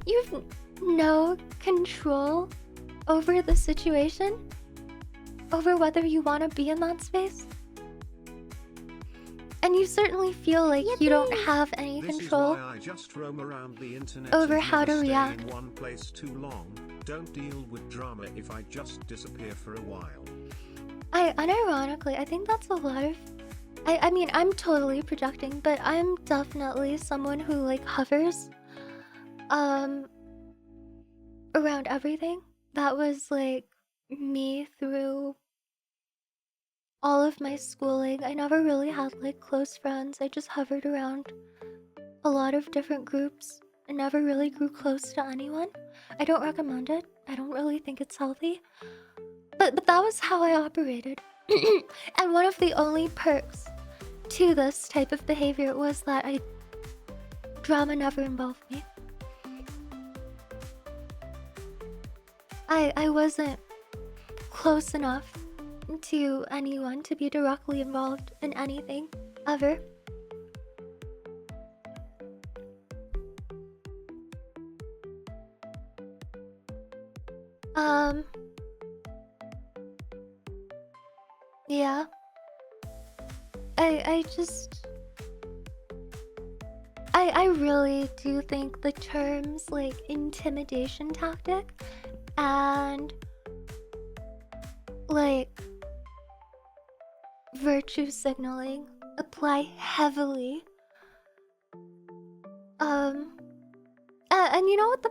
You've no control over the situation, over whether you want to be in that space. And you certainly feel like you don't have any control This is why I just roam around the internet over and how to never stay react. in one place too long. Don't deal with drama if I just disappear for a while. Unironically, I think that's a lot of... I mean, I'm totally projecting, but I'm definitely someone who, like, hovers around everything. That was, like, me through all of my schooling. I never really had, like, close friends. I just hovered around a lot of different groups. I never really grew close to anyone. I don't recommend it. I don't really think it's healthy. But that was how I operated. And one of the only perks to this type of behavior was that drama never involved me. I wasn't close enough to anyone to be directly involved in anything, ever. Yeah. I really do think the terms like intimidation tactic and like virtue signaling apply heavily. And you know what the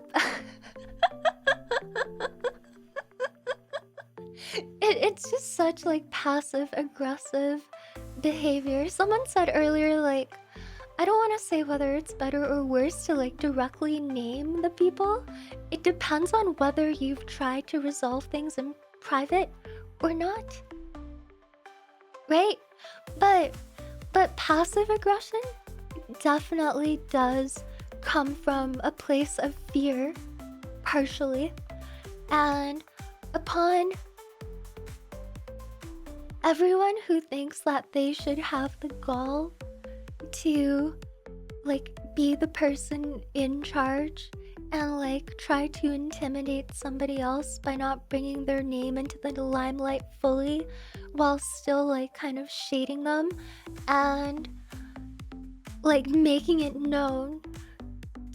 it's just such like passive aggressive behavior. Someone said earlier, like, I don't want to say whether it's better or worse to like directly name the people. It depends on whether you've tried to resolve things in private or not. Right? But passive aggression definitely does come from a place of fear, partially. And upon everyone who thinks that they should have the gall to like be the person in charge and like try to intimidate somebody else by not bringing their name into the limelight fully while still like kind of shading them and like making it known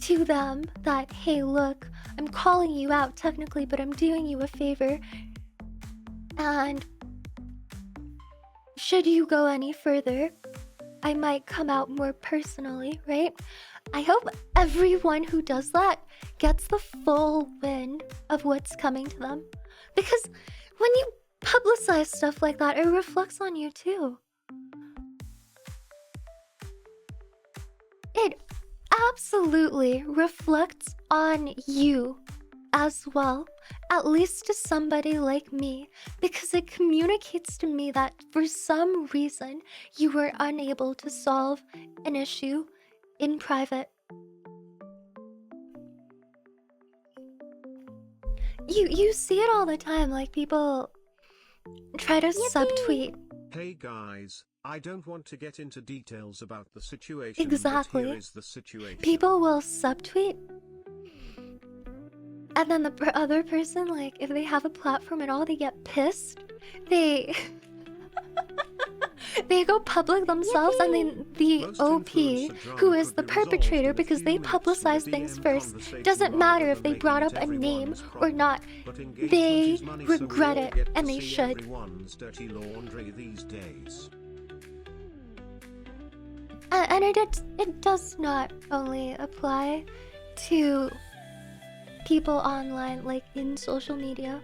to them that, hey, look, I'm calling you out technically, but I'm doing you a favor, and should you go any further, I might come out more personally, right? I hope everyone who does that gets the full wind of what's coming to them. Because when you publicize stuff like that, it reflects on you too. It absolutely reflects on you as well, at least to somebody like me, because it communicates to me that for some reason you were unable to solve an issue in private. You see it all the time, like people try to subtweet. Hey guys, I don't want to get into details about the situation. Exactly. But here is the situation. People will subtweet, and then the other person, like, if they have a platform at all, they get pissed. They go public themselves, and then the OP, who is the perpetrator because they publicize things first, doesn't matter if they brought up a name or not. They regret it, and they should. Dirty laundry these days. And it does not only apply to people online, like in social media.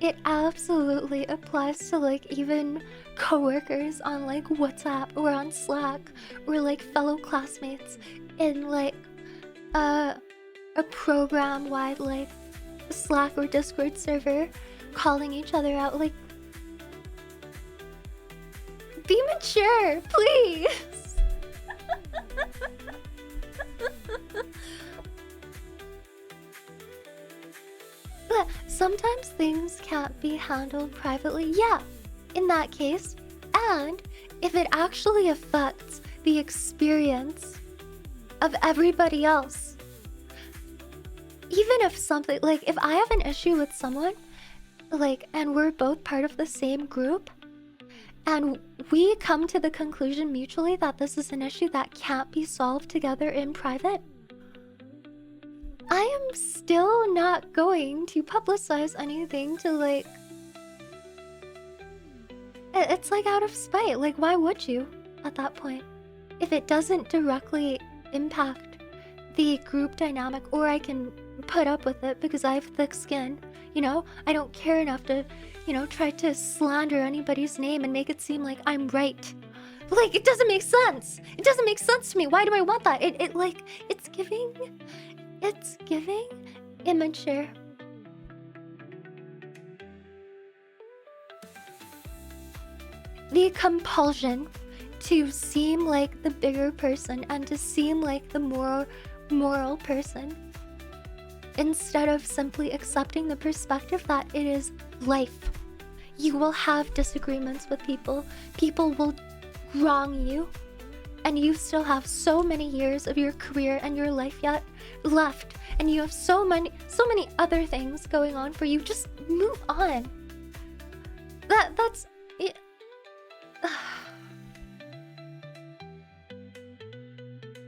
It absolutely applies to like even coworkers on like WhatsApp or on Slack, or like fellow classmates in like a program wide like Slack or Discord server, calling each other out. Like, Be mature, please. But sometimes things can't be handled privately. Yeah, in that case. And if it actually affects the experience of everybody else, even if something, like, if I have an issue with someone, like, and we're both part of the same group, and we come to the conclusion mutually that this is an issue that can't be solved together in private, I am still not going to publicize anything to, like... It's like out of spite. Like, why would you at that point? If it doesn't directly impact the group dynamic, or I can put up with it because I have thick skin, you know? I don't care enough to, you know, try to slander anybody's name and make it seem like I'm right. Like, it doesn't make sense. It doesn't make sense to me. Why do I want that? It's giving immature. The compulsion to seem like the bigger person and to seem like the moral person, instead of simply accepting the perspective that it is life. You will have disagreements with people. People will wrong you. And you still have so many years of your career and your life yet left. And you have so many other things going on for you. Just move on. That's it.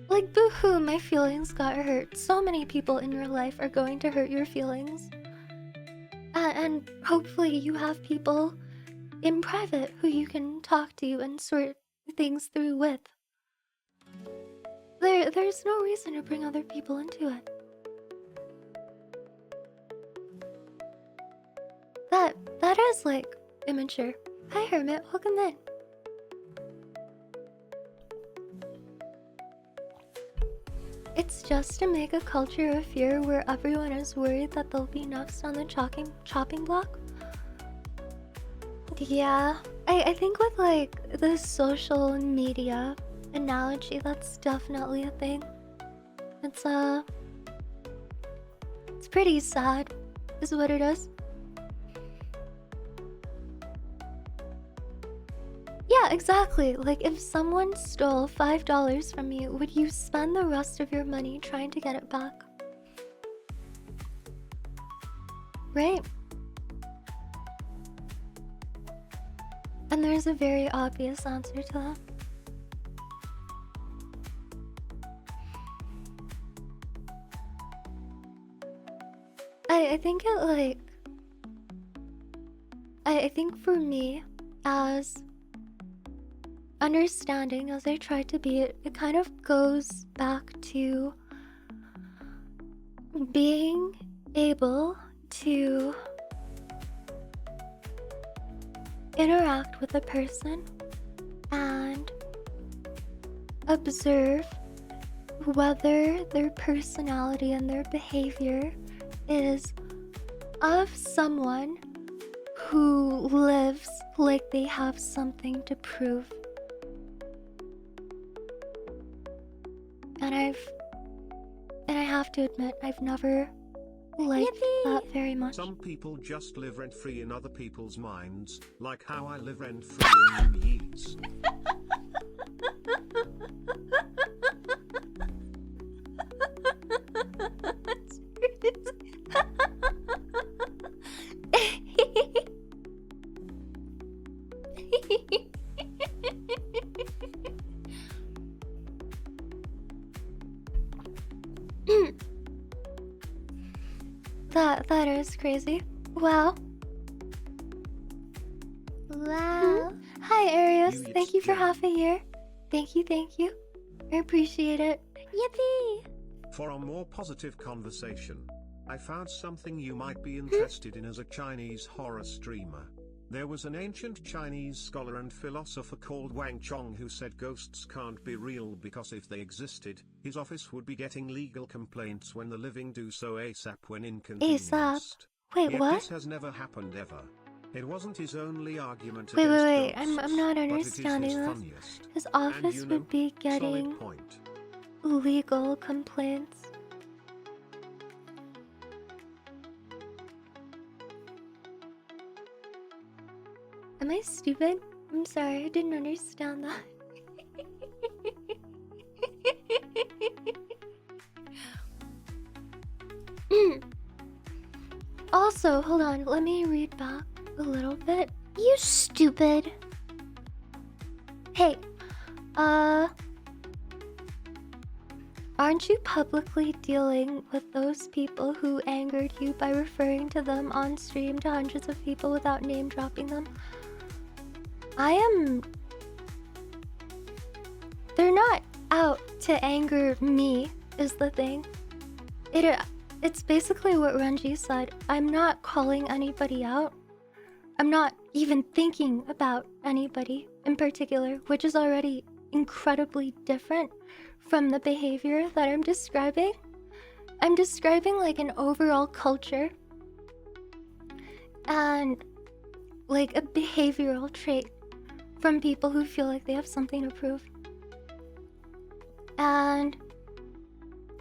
Like, boo-hoo, my feelings got hurt. So many people in your life are going to hurt your feelings. And hopefully you have people in private who you can talk to and sort things through with. There's no reason to bring other people into it. That is, like, immature. Hi, Hermit. Welcome in. It's just to make a culture of fear where everyone is worried that there'll be nuffs on the chopping block. Yeah, I think with, like, the social media analogy, that's definitely a thing. It's pretty sad, is what it is. Yeah, exactly. Like, if someone stole $5 from you, would you spend the rest of your money trying to get it back? Right. And there's a very obvious answer to that. I think it, like... I think for me, as understanding as I try to be, it kind of goes back to being able to interact with a person and observe whether their personality and their behavior is of someone who lives like they have something to prove. And I have to admit, I've never liked that very much. Some people just live rent-free in other people's minds, like how I live rent-free in Yeats. That is crazy. Wow. Wow. Hi, Arius. Thank you for half a year. Thank you. I appreciate it. Yippee! For a more positive conversation, I found something you might be interested in as a Chinese horror streamer. There was an ancient Chinese scholar and philosopher called Wang Chong who said ghosts can't be real because if they existed, his office would be getting legal complaints when the living do so ASAP when inconvenienced. ASAP? Wait, Yet what? this has never happened ever. It wasn't his only argument Wait, against wait, ghosts, I'm not but it is understanding his this. funniest. His And office you know, would be solid getting point. legal complaints. Am I stupid? I'm sorry, I didn't understand that. Also, hold on, let me read back a little bit. You stupid. Hey, aren't you publicly dealing with those people who angered you by referring to them on stream to hundreds of people without name dropping them? They're not out to anger me, is the thing. It's basically what Renji said. I'm not calling anybody out. I'm not even thinking about anybody in particular, which is already incredibly different from the behavior that I'm describing. I'm describing like an overall culture and like a behavioral trait from people who feel like they have something to prove. And,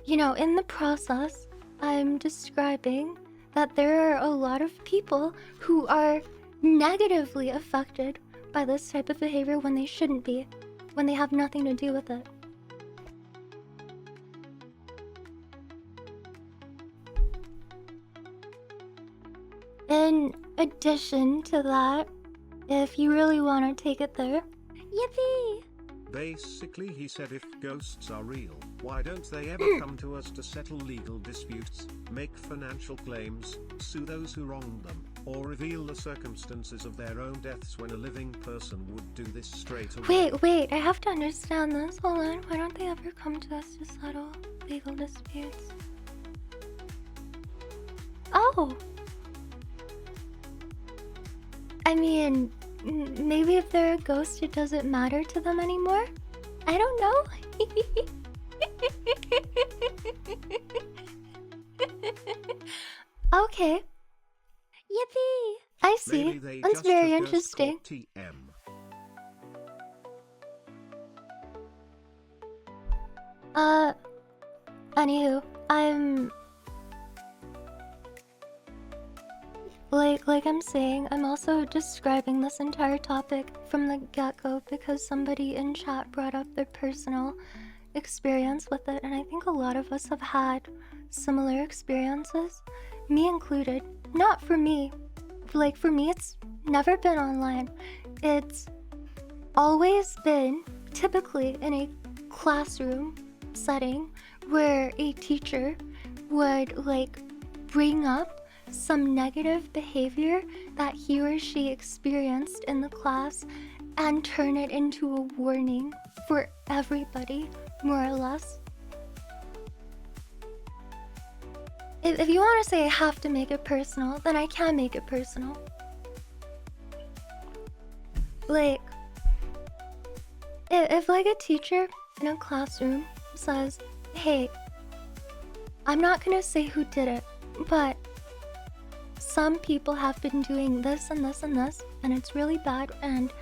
you know, in the process, I'm describing that there are a lot of people who are negatively affected by this type of behavior when they shouldn't be, when they have nothing to do with it. In addition to that, if you really want to take it there, yippee! Basically, he said if ghosts are real, why don't they ever come to us to settle legal disputes, make financial claims, sue those who wronged them, or reveal the circumstances of their own deaths when a living person would do this straight away? Wait, I have to understand this. Hold on. Why don't they ever come to us to settle legal disputes? Oh! I mean, maybe if they're a ghost, it doesn't matter to them anymore? I don't know. Okay. Yippee! I see. Maybe they That's just very took Ghost interesting. Court TM. Anywho, I'm... Like I'm saying, I'm also describing this entire topic from the get-go because somebody in chat brought up their personal experience with it, and I think a lot of us have had similar experiences, me included. Not for me. Like, for me, it's never been online. It's always been typically in a classroom setting where a teacher would, like, bring up some negative behavior that he or she experienced in the class and turn it into a warning for everybody, more or less. If you want to say I have to make it personal, then I can make it personal. Like, if like a teacher in a classroom says, hey, I'm not gonna say who did it, but some people have been doing this and this and this, and it's really bad, and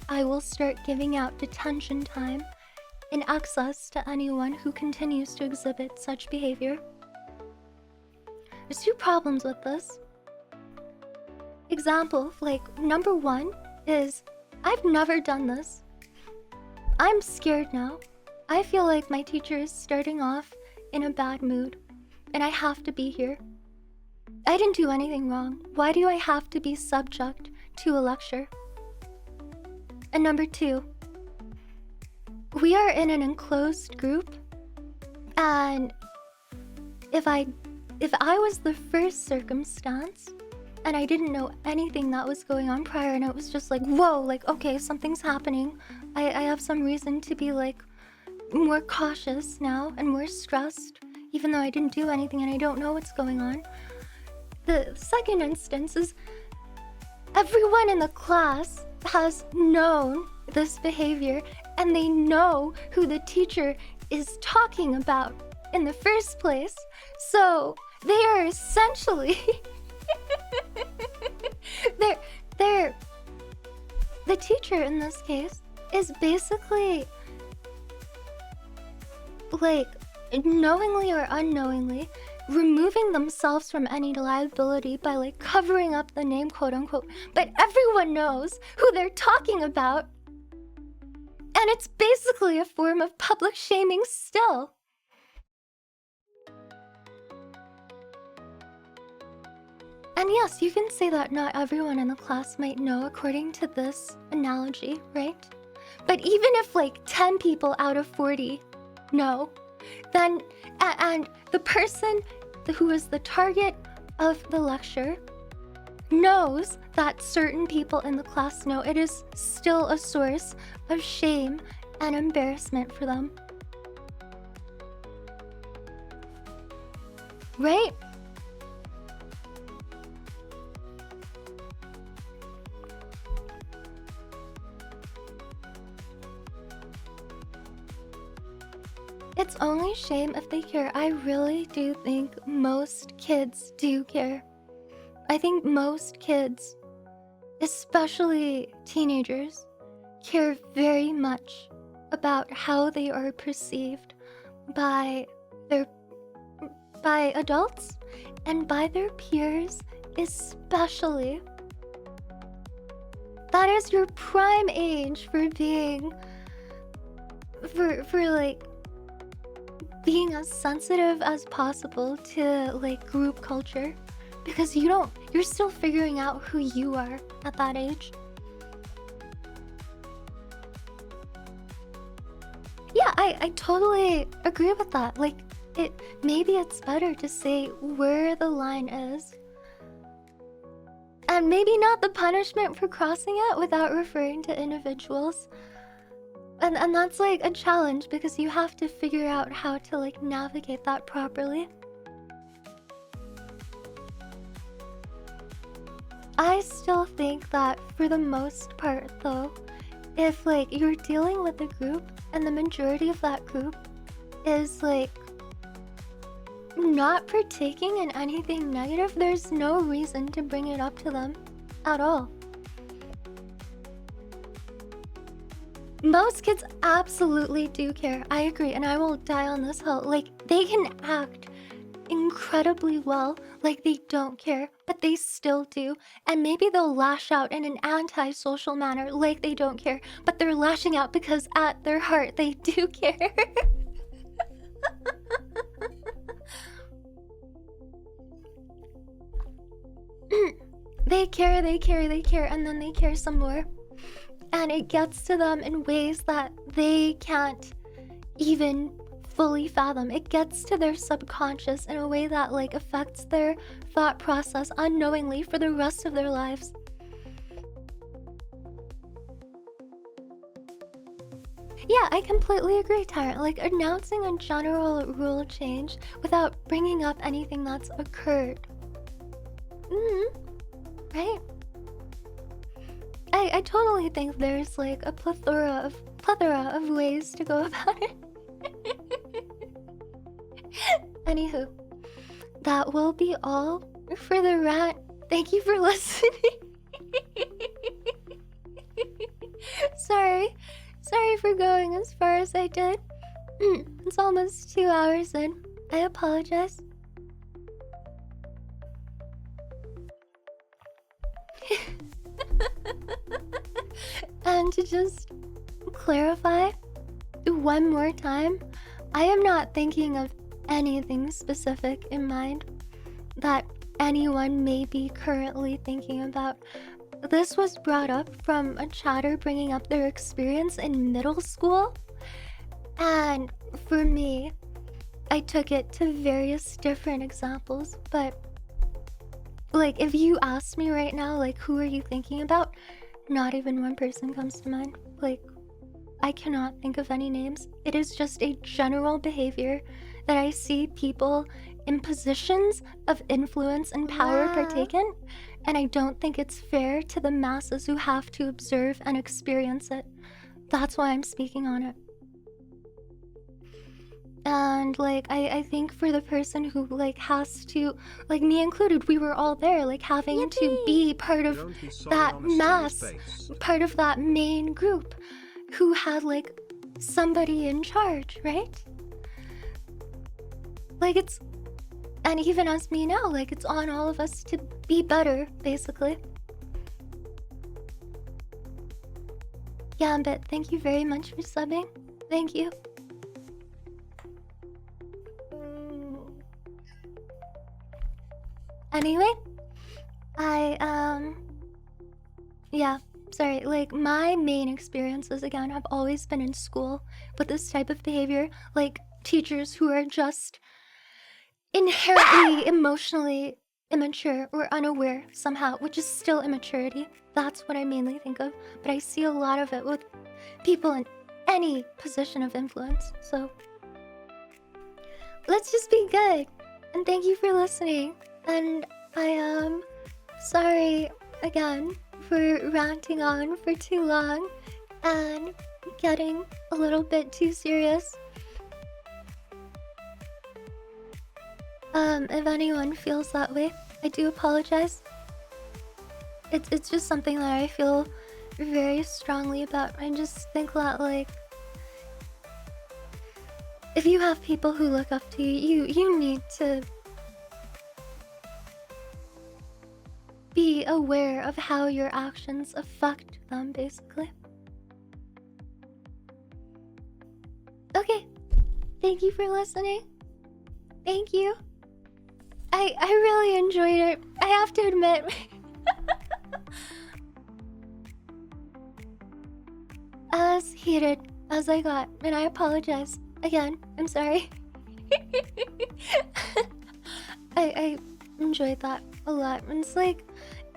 I will start giving out detention time in excess to anyone who continues to exhibit such behavior. There's two problems with this. Example, like, number one is, I've never done this. I'm scared now. I feel like my teacher is starting off in a bad mood, and I have to be here. I didn't do anything wrong. Why do I have to be subject to a lecture? And number two, we are in an enclosed group, and if I was the first circumstance and I didn't know anything that was going on prior, and it was just like, whoa, like, okay, something's happening, I have some reason to be like more cautious now and more stressed, even though I didn't do anything and I don't know what's going on. The second instance is everyone in the class has known this behavior, and they know who the teacher is talking about in the first place, so they are essentially they're the teacher in this case is basically like knowingly or unknowingly removing themselves from any liability by like covering up the name, quote unquote, but everyone knows who they're talking about, and it's basically a form of public shaming still. And yes, you can say that not everyone in the class might know according to this analogy, right? But even if like 10 people out of 40 know, then, and the person who is the target of the lecture knows that certain people in the class know, it is still a source of shame and embarrassment for them. Right? It's only shame if they care. I really do think most kids do care. I think most kids, especially teenagers, care very much about how they are perceived by adults and by their peers especially. That is your prime age for being being as sensitive as possible to like group culture, because you're still figuring out who you are at that age. Yeah, I totally agree with that. Like maybe it's better to say where the line is, and maybe not the punishment for crossing it without referring to individuals. And that's like a challenge, because you have to figure out how to like navigate that properly. I still think that for the most part though, if like you're dealing with a group and the majority of that group is like not partaking in anything negative, there's no reason to bring it up to them at all. Most kids absolutely do care. I agree, and I will die on this hill. Like, they can act incredibly well like they don't care, but they still do. And maybe they'll lash out in an anti-social manner like they don't care, but they're lashing out because at their heart they do care. They care, and then they care some more. And it gets to them in ways that they can't even fully fathom. It gets to their subconscious in a way that like affects their thought process unknowingly for the rest of their lives. Yeah, I completely agree, Tyrant. Like, announcing a general rule change without bringing up anything that's occurred. Right? I totally think there's like a plethora of ways to go about it. Anywho, that will be all for the rant. Thank you for listening. Sorry for going as far as I did. It's almost 2 hours in. I apologize. And to just clarify one more time, I am not thinking of anything specific in mind that anyone may be currently thinking about. This was brought up from a chatter bringing up their experience in middle school, and for me, I took it to various different examples. But like, if you asked me right now, like, who are you thinking about? Not even one person comes to mind. Like, I cannot think of any names. It is just a general behavior that I see people in positions of influence and power partake in, and I don't think it's fair to the masses who have to observe and experience it. That's why I'm speaking on it. And like I think for the person who like has to, like me included, we were all there, like having to be part of Don't be sorry, that honesty is mass, based. part of that main group who had like somebody in charge, right? Like it's, and even as me now, like it's on all of us to be better, basically. Yeah, but thank you very much for subbing. Thank you. Anyway, yeah, sorry, like my main experiences again have always been in school with this type of behavior, like teachers who are just inherently emotionally immature or unaware somehow, which is still immaturity. That's what I mainly think of, but I see a lot of it with people in any position of influence, so let's just be good. And thank you for listening. And I am sorry again for ranting on for too long and getting a little bit too serious. If anyone feels that way, I do apologize. It's just something that I feel very strongly about. I just think that like if you have people who look up to you, you need to be aware of how your actions affect them, basically. Okay, thank you for listening. Thank you. I really enjoyed it. I have to admit. As heated as I got, and I apologize. Again, I'm sorry. I enjoyed that a lot. And it's like,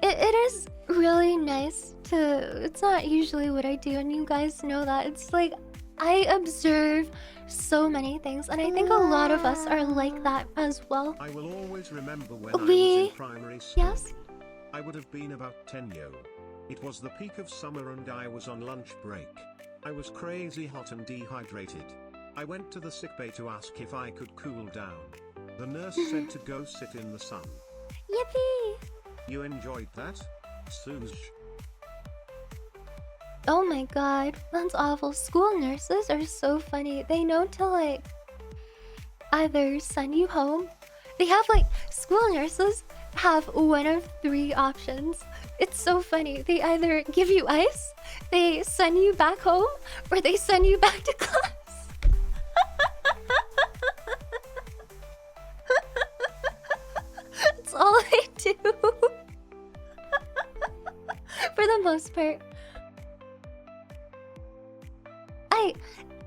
it is really nice to, it's not usually what I do, and you guys know that. It's like, I observe so many things, and I think a lot of us are like that as well. I will always remember when I was in primary school. Yes? I would have been about 10 years. It was the peak of summer and I was on lunch break. I was crazy hot and dehydrated. I went to the sickbay to ask if I could cool down. The nurse said to go sit in the sun. Yippee! You enjoyed that, Suze? Oh my god, that's awful. School nurses are so funny. They know to like either send you home. They have like, school nurses have one of three options. It's so funny. They either give you ice, they send you back home, or they send you back to class. That's all I do. For the most part.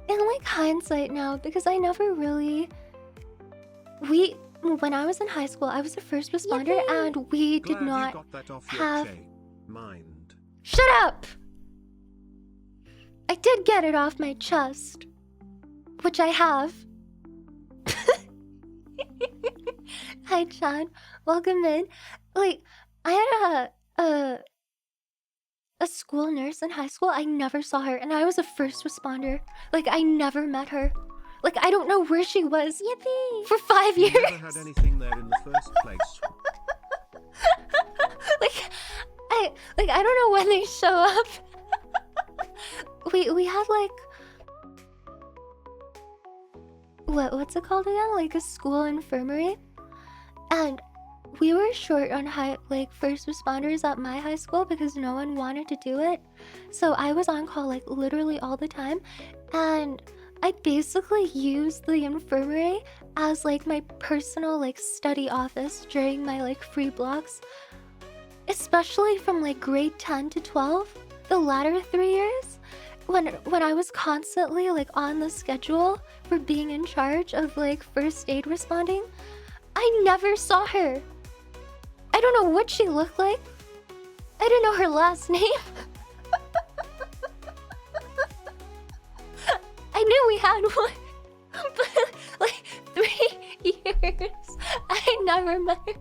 In like hindsight now, because I never really, when I was in high school, I was a first responder. Yippee! And we did not you got that off have... your mind. Shut up! I did get it off my chest, which I have. Hi Chan, welcome in. Like, I had a school nurse in high school. I never saw her, and I was a first responder. Like, I never met her. Like, I don't know where she was. Yippee! For 5 years. You never had anything there in the first place. I don't know when they show up. we had like, what's it called again? Like a school infirmary, and we were short on first responders at my high school because no one wanted to do it. So I was on call like literally all the time, and I basically used the infirmary as like my personal like study office during my like free blocks, especially from like grade 10 to 12, the latter 3 years, when I was constantly like on the schedule for being in charge of like first aid responding. I never saw her. I don't know what she looked like. I don't know her last name. I knew we had one, but like 3 years, I never met her.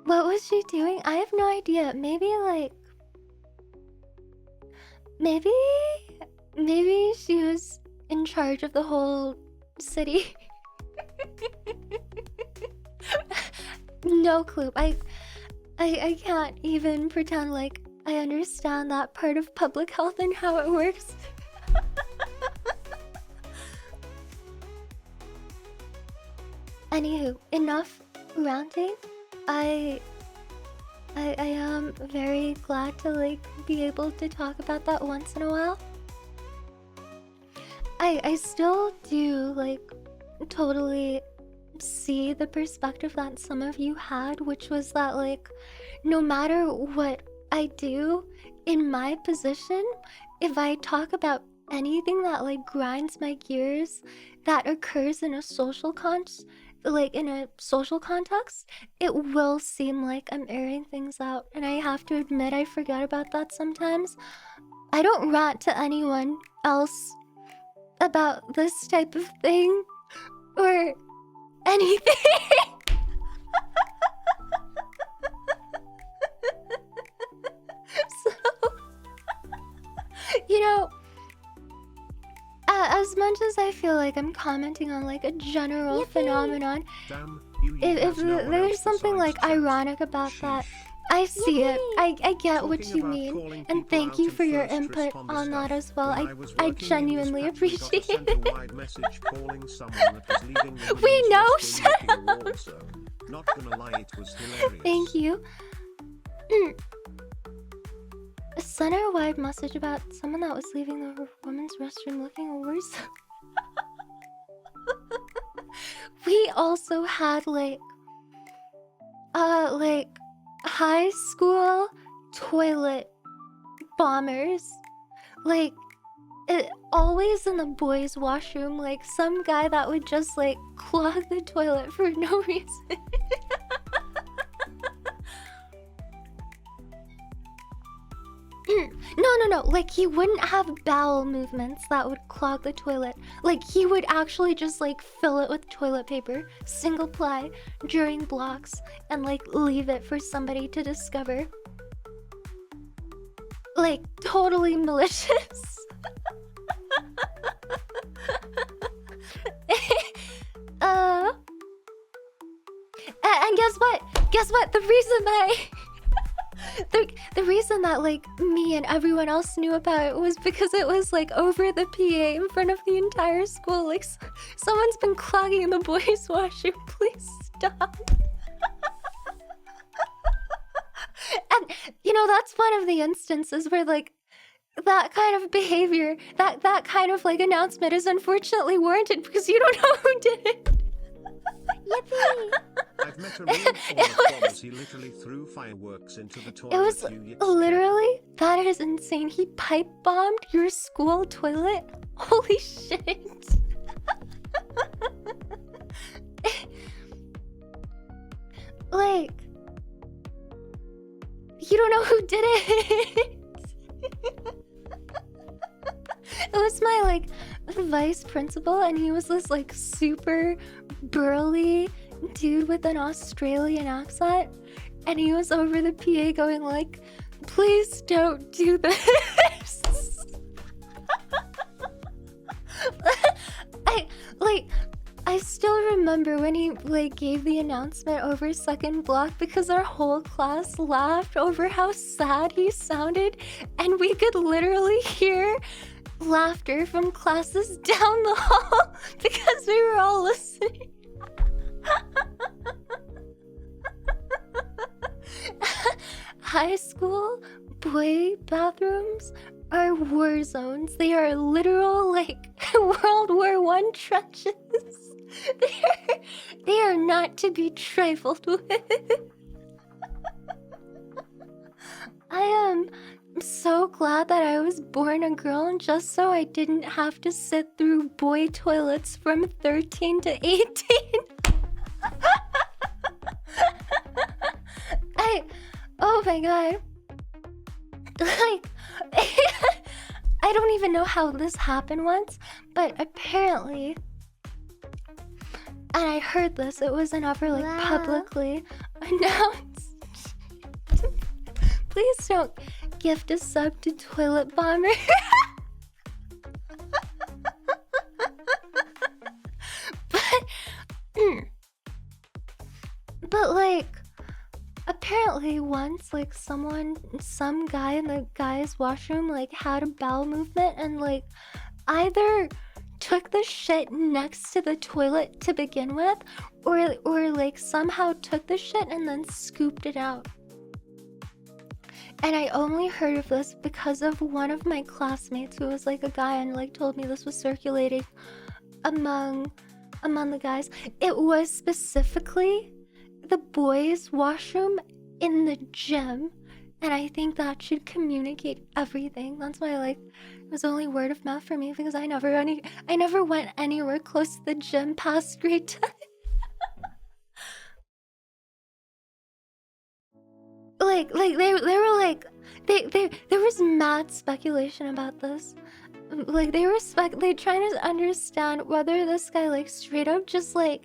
What was she doing? I have no idea. Maybe maybe she was in charge of the whole city. No clue. I can't even pretend like I understand that part of public health and how it works. Anywho, enough ranting. I am very glad to like be able to talk about that once in a while. I still do like totally see the perspective that some of you had, which was that like no matter what I do in my position, if I talk about anything that like grinds my gears that occurs in a social context, it will seem like I'm airing things out, and I have to admit I forget about that sometimes. I don't rant to anyone else about this type of thing or anything. So, you know, as much as I feel like I'm commenting on like a general phenomenon, Damn, if there's something like ironic about that, I see it. I get what you mean, and thank you for your input on that as well. I genuinely appreciate it. We know, shut up. Not gonna lie, it was hilarious. Thank you. Sent her a wide message about someone that was leaving the women's restroom looking worse. We also had like high school toilet bombers. Like always in the boys' washroom, like some guy that would just like clog the toilet for no reason. No, like he wouldn't have bowel movements that would clog the toilet. Like he would actually just like fill it with toilet paper, single ply, during blocks, and like leave it for somebody to discover. Like totally malicious. And guess what? The reason that the reason that like me and everyone else knew about it was because it was like over the PA in front of the entire school. Like someone's been clogging the boys' washroom. Please stop. And you know, that's one of the instances where like that kind of behavior, that kind of like announcement is unfortunately warranted because you don't know who did it. Yippee! I've met a real Thomas. He literally threw fireworks into the toilet. It was literally, that is insane. He pipe bombed your school toilet? Holy shit. Like, you don't know who did it. It was my like vice principal, and he was this like super burly dude with an Australian accent, and he was over the PA going like, please don't do this. I still remember when he like gave the announcement over second block, because our whole class laughed over how sad he sounded, and we could literally hear laughter from classes down the hall because we were all listening. High school boy bathrooms are war zones. They are literal like World War I trenches. They are not to be trifled with. I am so glad that I was born a girl just so I didn't have to sit through boy toilets from 13 to 18. Oh my god. Like, I don't even know how this happened once, but apparently, and I heard this, it was never like publicly announced. Please don't gift a sub to Toilet Bomber. But like, apparently once like some guy in the guys' washroom like had a bowel movement and like either took the shit next to the toilet to begin with, or like somehow took the shit and then scooped it out. And I only heard of this because of one of my classmates who was like a guy and like told me this was circulating among the guys. It was specifically the boys' washroom in the gym, and I think that should communicate everything. That's why like it was only word of mouth for me, because I never went anywhere close to the gym past grade 10. like they were like there was mad speculation about this. Like they trying to understand whether this guy like straight up just like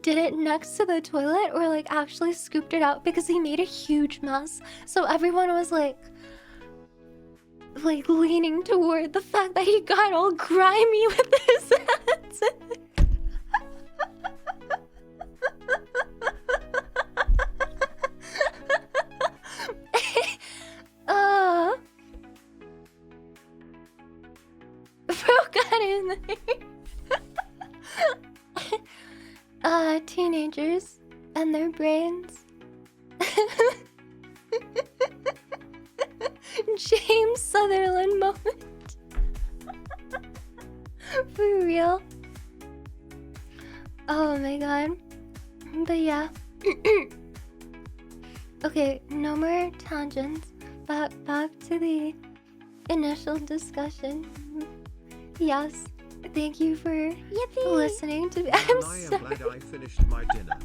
did it next to the toilet or like actually scooped it out, because he made a huge mess. So everyone was like leaning toward the fact that he got all grimy with his hands. Got in there. Teenagers and their brains. James Sutherland moment. For real. Oh my god. But yeah. Okay, no more tangents. Back to the initial discussion. Yes, thank you for listening to me. I'm sorry. Glad I finished my dinner.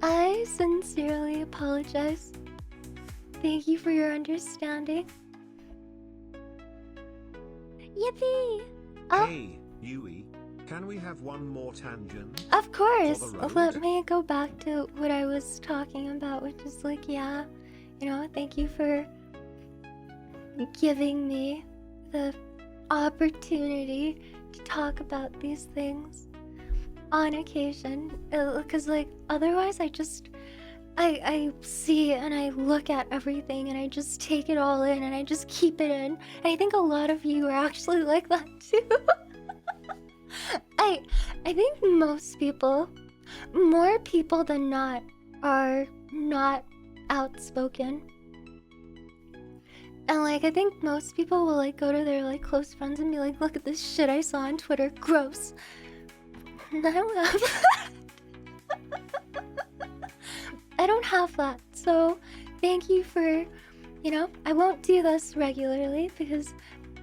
I sincerely apologize. Thank you for your understanding. Yippee! Oh. Hey, Yui, can we have one more tangent? Of course. For the road? Let me go back to what I was talking about, which is like, yeah, thank you for giving me the opportunity to talk about these things on occasion, because like otherwise I see and I look at everything and I just take it all in and I just keep it in. And I think a lot of you are actually like that too. I think most people, more people than not, are not outspoken. And like I think most people will like go to their like close friends and be like, look at this shit I saw on Twitter, gross. And I don't have that. I don't have that. So thank you for, I won't do this regularly because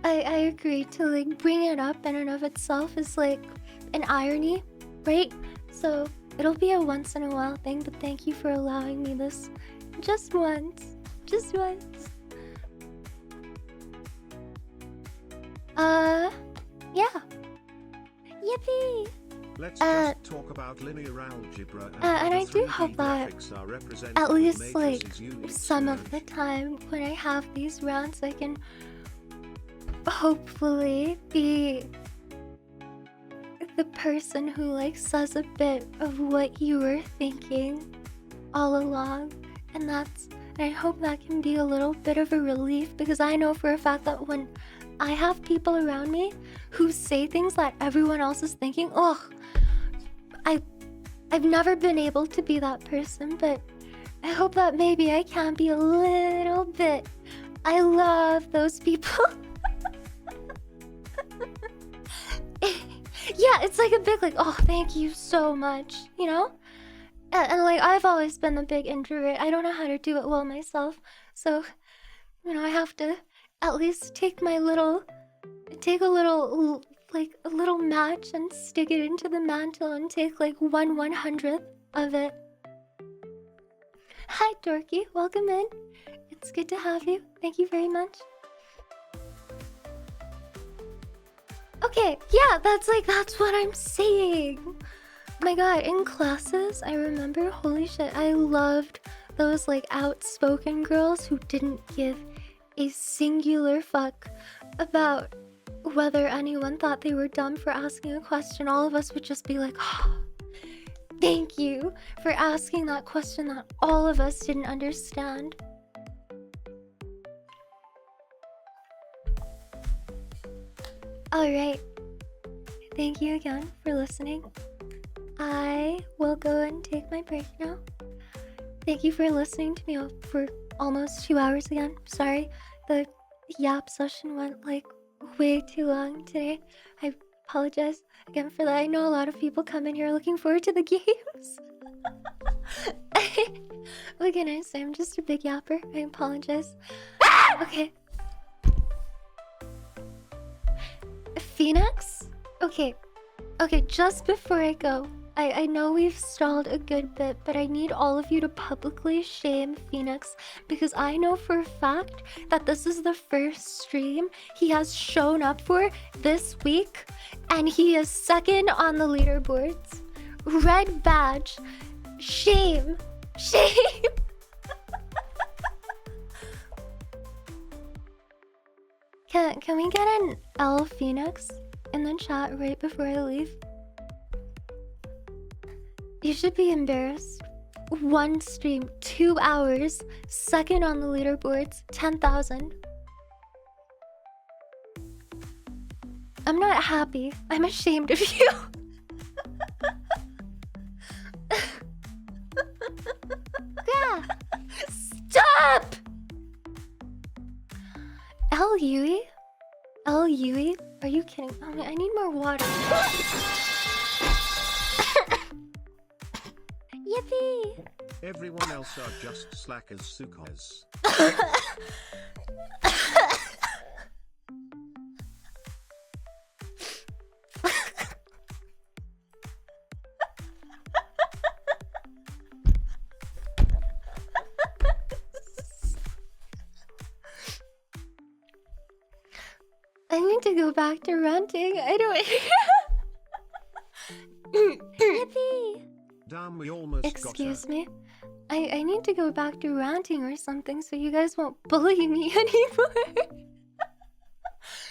I agree to like bring it up in and of itself is like an irony, right? So it'll be a once in a while thing, but thank you for allowing me this just once. Just once. Yeah. Yippee! Let's just talk about linear algebra and I do 3D hope that graphics are represented at with least like matrices units some of merged. the time when I have these rounds, I can hopefully be the person who like says a bit of what you were thinking all along, and I hope that can be a little bit of a relief, because I know for a fact that when I have people around me who say things that everyone else is thinking, I've never been able to be that person, but I hope that maybe I can be a little bit. I love those people. Yeah, it's like a big like, oh, thank you so much, And like I've always been the big introvert. I don't know how to do it well myself, so I have to at least take a little match and stick it into the mantle and take like 1/100th of it. Hi Dorky, welcome in. It's good to have you. Thank you very much. Okay, yeah, that's what I'm saying. My god, in classes, I remember, holy shit, I loved those like outspoken girls who didn't give a singular fuck about whether anyone thought they were dumb for asking a question. All of us would just be like, oh, thank you for asking that question that all of us didn't understand. Alright. Thank you again for listening. I will go and take my break now. Thank you for listening to me for almost 2 hours again. Sorry, the yap session went like way too long today. I apologize again for that. I know a lot of people come in here looking forward to the games. What can I say? I'm just a big yapper. I apologize. Okay. Phoenix? Okay, just before I go, I know we've stalled a good bit, but I need all of you to publicly shame Phoenix because I know for a fact that this is the first stream he has shown up for this week, and he is second on the leaderboards. Red badge. Shame. Shame. Can we get an L Phoenix in the chat right before I leave? You should be embarrassed. One stream, 2 hours, second on the leaderboards, 10,000. I'm not happy. I'm ashamed of you. Yeah. Stop! L Yui? L Yui? Are you kidding? Oh, I need more water. Yippee! Everyone else are just slackers, suckers. I need to go back to ranting. I don't. Yippee! Damn, we almost Excuse me. I need to go back to ranting or something so you guys won't bully me anymore.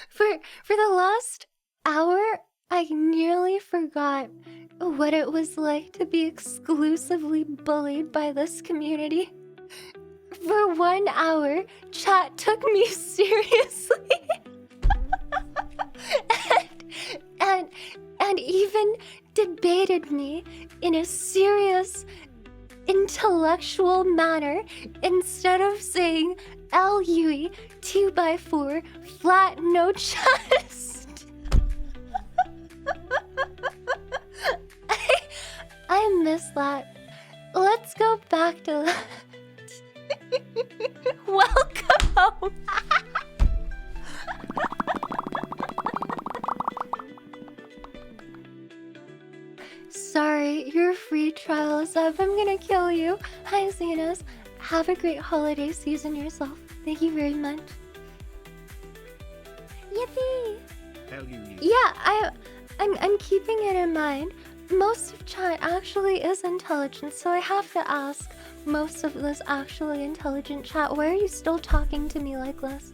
For the last hour, I nearly forgot what it was like to be exclusively bullied by this community. For 1 hour, chat took me seriously. and even debated me in a serious, intellectual manner instead of saying L Yui 2x4 flat no chest. I miss that. Let's go back to that. Welcome home. Sorry, your free trial is up. I'm gonna kill you. Hi, Zenas. Have a great holiday season yourself. Thank you very much. Yippee! Yeah, I'm keeping it in mind. Most of chat actually is intelligent, so I have to ask most of this actually intelligent chat, why are you still talking to me like this?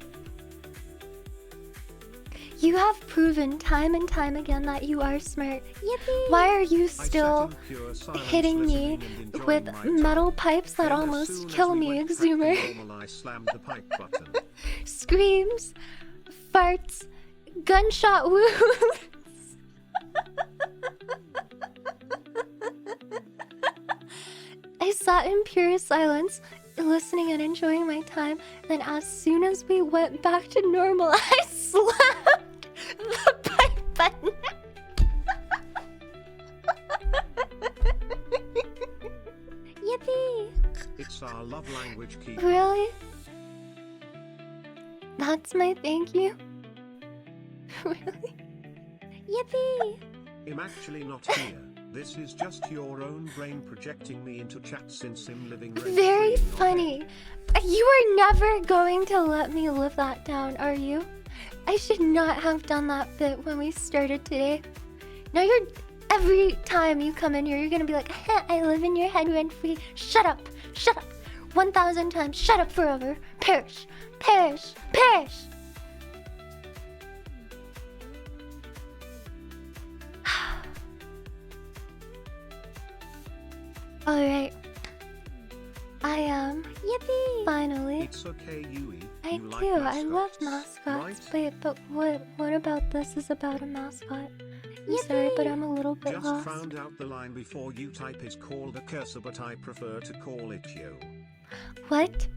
You have proven time and time again that you are smart. Yippee! Why are you still hitting me with metal pipes that almost kill me, Exumer? Screams, farts, gunshot wounds. I sat in pure silence, listening and enjoying my time. Then as soon as we went back to normal, I slapped the pipe button. Yippee! It's our love language key. Really? That's my thank you? Really? Yippee! I'm actually not here. This is just your own brain projecting me into chat since I'm living rent-free. Very funny. You are never going to let me live that down, are you? I should not have done that bit when we started today. Now every time you come in here, you're gonna be like, I live in your head rent-free. Shut up. Shut up. 1,000 times. Shut up forever. Perish. Perish. Perish. Alright. I am. Yippee! Finally. It's okay, Yui. I You do. like I love mascots. right? But what about this is about a mascot? I'm sorry, but I'm a little bit Just lost. found out the line before you type is called a cursor, but I prefer to call it you. What?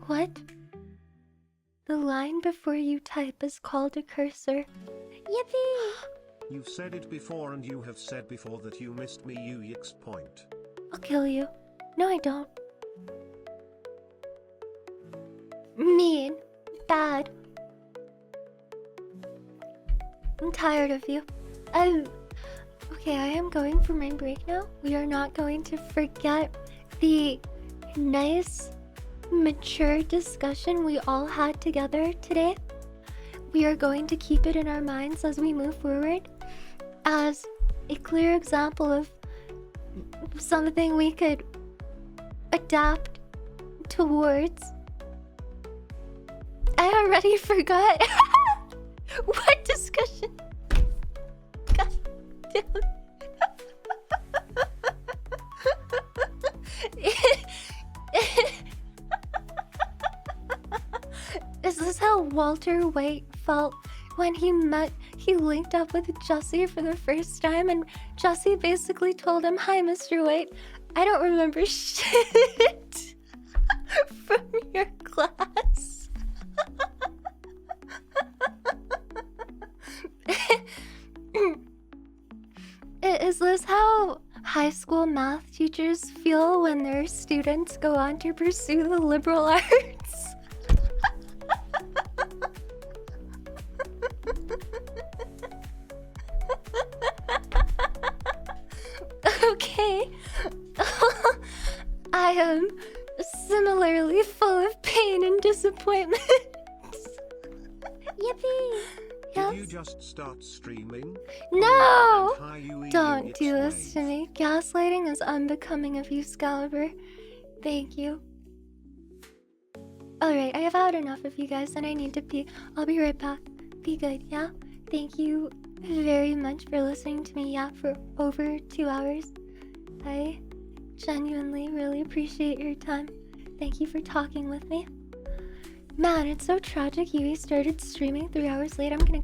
What? The line before you type is called a cursor. Yippee! You've said it before, and you have said before that you missed me, Yui's point. I'll kill you. No, I don't. Mean. Bad. I'm tired of you. Okay, I am going for my break now. We are not going to forget the nice, mature discussion we all had together today. We are going to keep it in our minds as we move forward as a clear example of something we could adapt towards. I already forgot. What discussion? God damn it. Is this how Walter White felt when he linked up with Jesse for the first time, and Jesse basically told him, "Hi, Mr. White, I don't remember shit from your class." Is this how high school math teachers feel when their students go on to pursue the liberal arts? Okay. I am similarly full of pain and disappointment. Yippee! Yes? Did you just start streaming? No! And hi, Yui, Don't Yui's do this ways. to me. Gaslighting is unbecoming of you, Scalibur. Thank you. Alright, I have had enough of you guys and I need to pee. I'll be right back. Be good, yeah? Thank you very much for listening to me yap for over 2 hours. I genuinely really appreciate your time. Thank you for talking with me. Man, it's so tragic Yui started streaming 3 hours late. I'm gonna